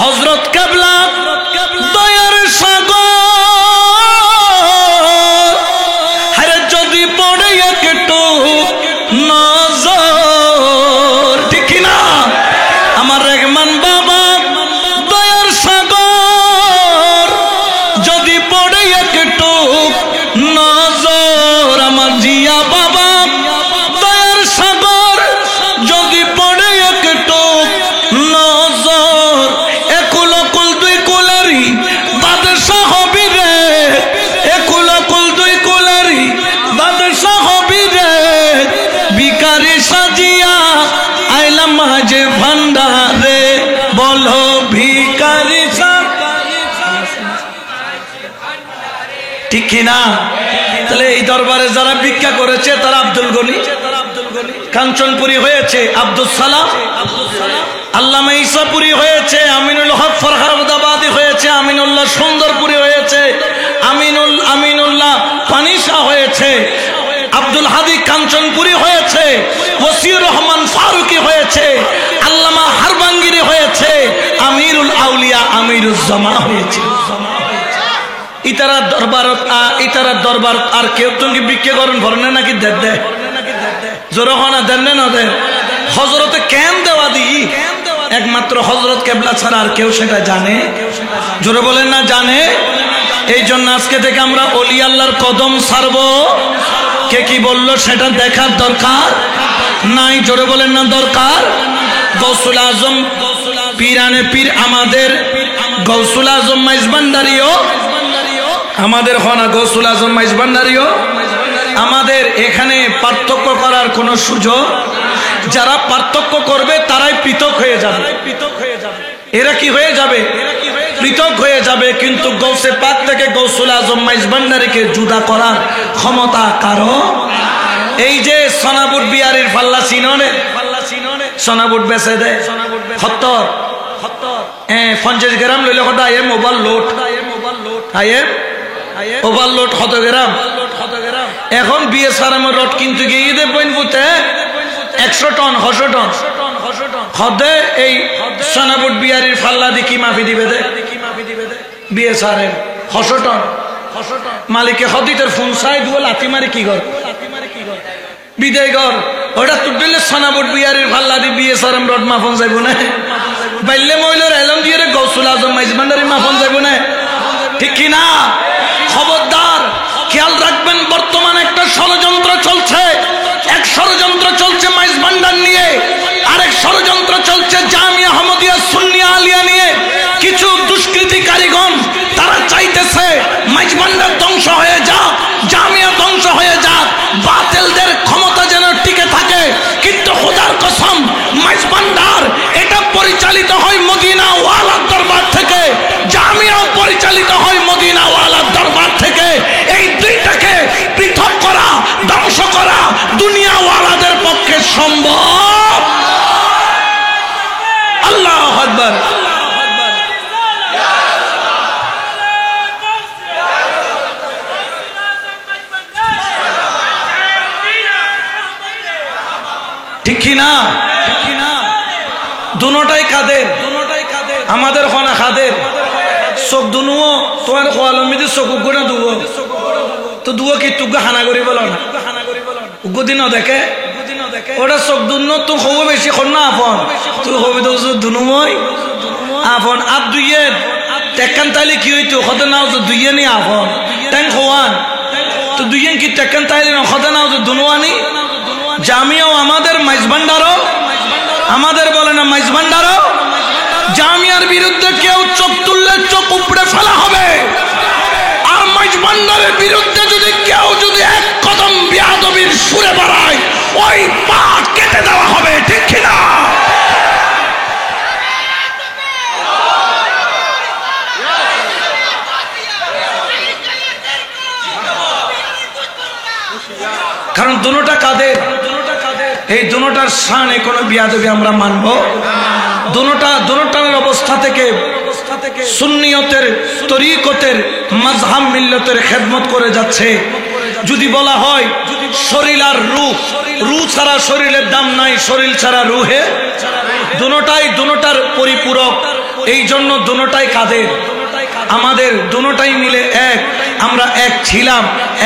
হযরত কেবলা দয়ার সাগর, আরে যদি পড়ে একটু নজর, ঠিক না? আমার রহমান বাবা দয়ার সাগর, যদি পড়ে একটু নজর, আমার জিয়া বাবা দয়ার সাগর, যদি ভিখারি সাজিয়া আইলাম মাঝে ভান্ডারে, বলো ভিখারি ঠিক কিনা? তাহলে এই দরবারে যারা ভিক্ষা করেছে তারা আব্দুল গনি কাঞ্চনপুরি হয়েছে, আব্দুল সালাম আল্লামা ঈসাপুরি হয়েছে, আমিনুল হক ফরহাদাবাদী হয়েছে, আমিনুল্লাহ সুন্দরপুরি হয়েছে, আমিনুল্লাহ পানিশা হয়েছে, আব্দুল হাদি কাঞ্চনপুরি হয়েছে, ওসিউর রহমান ফারুকি হয়েছে, আল্লামা হারবাঙ্গিরি হয়েছে, আমিরুল আউলিয়া আমিরুজ্জামান হয়েছে। ইতারা দরবার আর কেউ তুমি বিক্রি করেন ভরনে নাকি দে জোর হনা দেন না দে হজরতে কেন দেওয়া দিই, একমাত্র হজরত কেবলা ছাড়া আর কেউ সেটা জানে? জোরে বলেন না জানে। এই জন্য আজকে থেকে আমরা ওলি আল্লাহর কদম ছাড়ব। কে কি বললো সেটা দেখার দরকার নাই। জোরে বলেন না দরকার। গৌসুল আজম পীরানে পীর আমাদের গৌসুল আজম মাইজভান্ডারিও আমাদের হনা গৌসুল আজম মাইজভান্ডারিও আমাদের এখানে পার্থক্য করার কোনো সুযোগ, যারা পার্থক্য করবে তারাই পৃথক হয়ে যাবে। এরা কি হয়ে যাবে? পৃথক হয়ে যাবে। কিন্তু গৌসে পাক থেকে গৌসুল আজম মাইজভান্ডারিকে জুদা করার ক্ষমতা কারো। এই যে সোনাবুট বিহারের ফাল্লা চিননে সোনাবুট বেচে দেয় 50 গ্রাম লইলে কথা আইএম ওভারলোড ওভারলোড 100 গ্রাম। এখন বিএসআরএম রড কিন্তু গিয়ে দেবেন বুঝতে 100 টন 100 টন হদে এই সোনাবুট বিহারের ফাল্লা দিয়ে কি মাফি দিবে দে বিএসআরএম 100 টন মালিকে হদিতের ফোন চাই দুয়া লাথি মারি কি কর বিদায় কর। ওটা তুললে সোনাবুট বিহারের ফাল্লা দিয়ে বিএসআরএম রড মাফন যাইব না। বাইলে মহিলার এলম দিয়ে গৌসুল আজম মাইজভান্ডারি মাফন যাইব না। ঠিক কিনা? খবরদার খেয়াল রাখবেন। বর্তমানে একটা ষড়যন্ত্র চলছে। এক ষড়যন্ত্র চলছে মাইজভান্ডার নিয়ে, আরেক ষড়যন্ত্র চলছে জামিয়া আহমদিয়া সুন্নিয়া আলিয়া নিয়ে। কিছু দুষ্কৃতিকারীগণ তারা চাইতেছে মাইজভান্ডার ধ্বংস হয়ে যাক, জামিয়া ধ্বংস হয়ে যাক, বাতিলদের ক্ষমতা যেন টিকে থাকে। কিন্তু খোদার কসম মাইজভান্ডার এটা পরিচালিত হয় মদিনা ওয়ালার দরবার থেকে, জামিয়াও পরিচালিত হয় মদিনা ওয়ালার দরবার থেকে। এই দুইটাকে পৃথক করা, ধ্বংস করা দুনিয়া ওয়ালাদের পক্ষে সম্ভব। আল্লাহু আকবার। ঠিক কিনা? দুটাই কাদের? আমাদের হনা খাদের চোখ দুনুও তোমার খোয়ালমিদি চোখ উগ্গো দুবো তো দুবো কি তুগ্গো হানা করি বলো না উগ্গো দিন দেখে ওটা চোখ দুনো তো হব বেশি খন না আপন তুই হবি তো দুনুময় আপন আর দুইয়ে টেকান তাইলে কি হইতো হতে নাও তো দুইয়ে নি আপন ট্যাং খোয়ান তো দুইয়ে কি টেকান তাইলে না হতে নাও তো দুনুয়ানি। জামিয়াও আমাদের মাইজভান্ডারও আমাদের বলে না মাইজভান্ডারও। জামিয়ার বিরুদ্ধে কেউ চোখ তুললে চোখ উপড়ে ফেলা হবে, আর মাইজভান্ডারের বিরুদ্ধে যদি কেউ এক কদম বেয়াদবির সুরে বাড়ায় ওই পা কেটে দেওয়া হবে। ঠিক কিনা? কারণ দুটোটা কাদের? এই দুটোটার শানে কোনো বিয়াদবি আমরা মানব? দুটোটার অবস্থা থেকে সুন্নিয়তের তরিকতের মাযহাব মিল্লতের খেদমত করে যাচ্ছে। যদি বলা হয় শরীর আর রূহ ছাড়া শরীরের দাম নাই, শরীর ছাড়া রুহে দুটোটার পরিপূরক। এই জন্য দুটোটাই কাদের? আমাদের দুটোটাই মিলে এক। আমরা এক ছিলাম,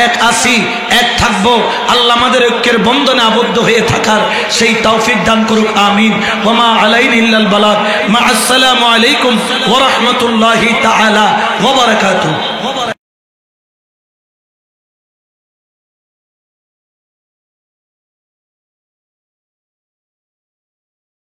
এক আছি, এক থাকবো। আল্লাহ আমাদের ঐক্যের বন্ধনে আবদ্ধ হয়ে থাকার সেই তৌফিক দান করুক। আমিন। ওয়া মা আলাইনা ইল্লাল বালাগ। মা আসসালামু আলাইকুম ওয়া রাহমাতুল্লাহি তাআলা ওয়া বারাকাতুহু।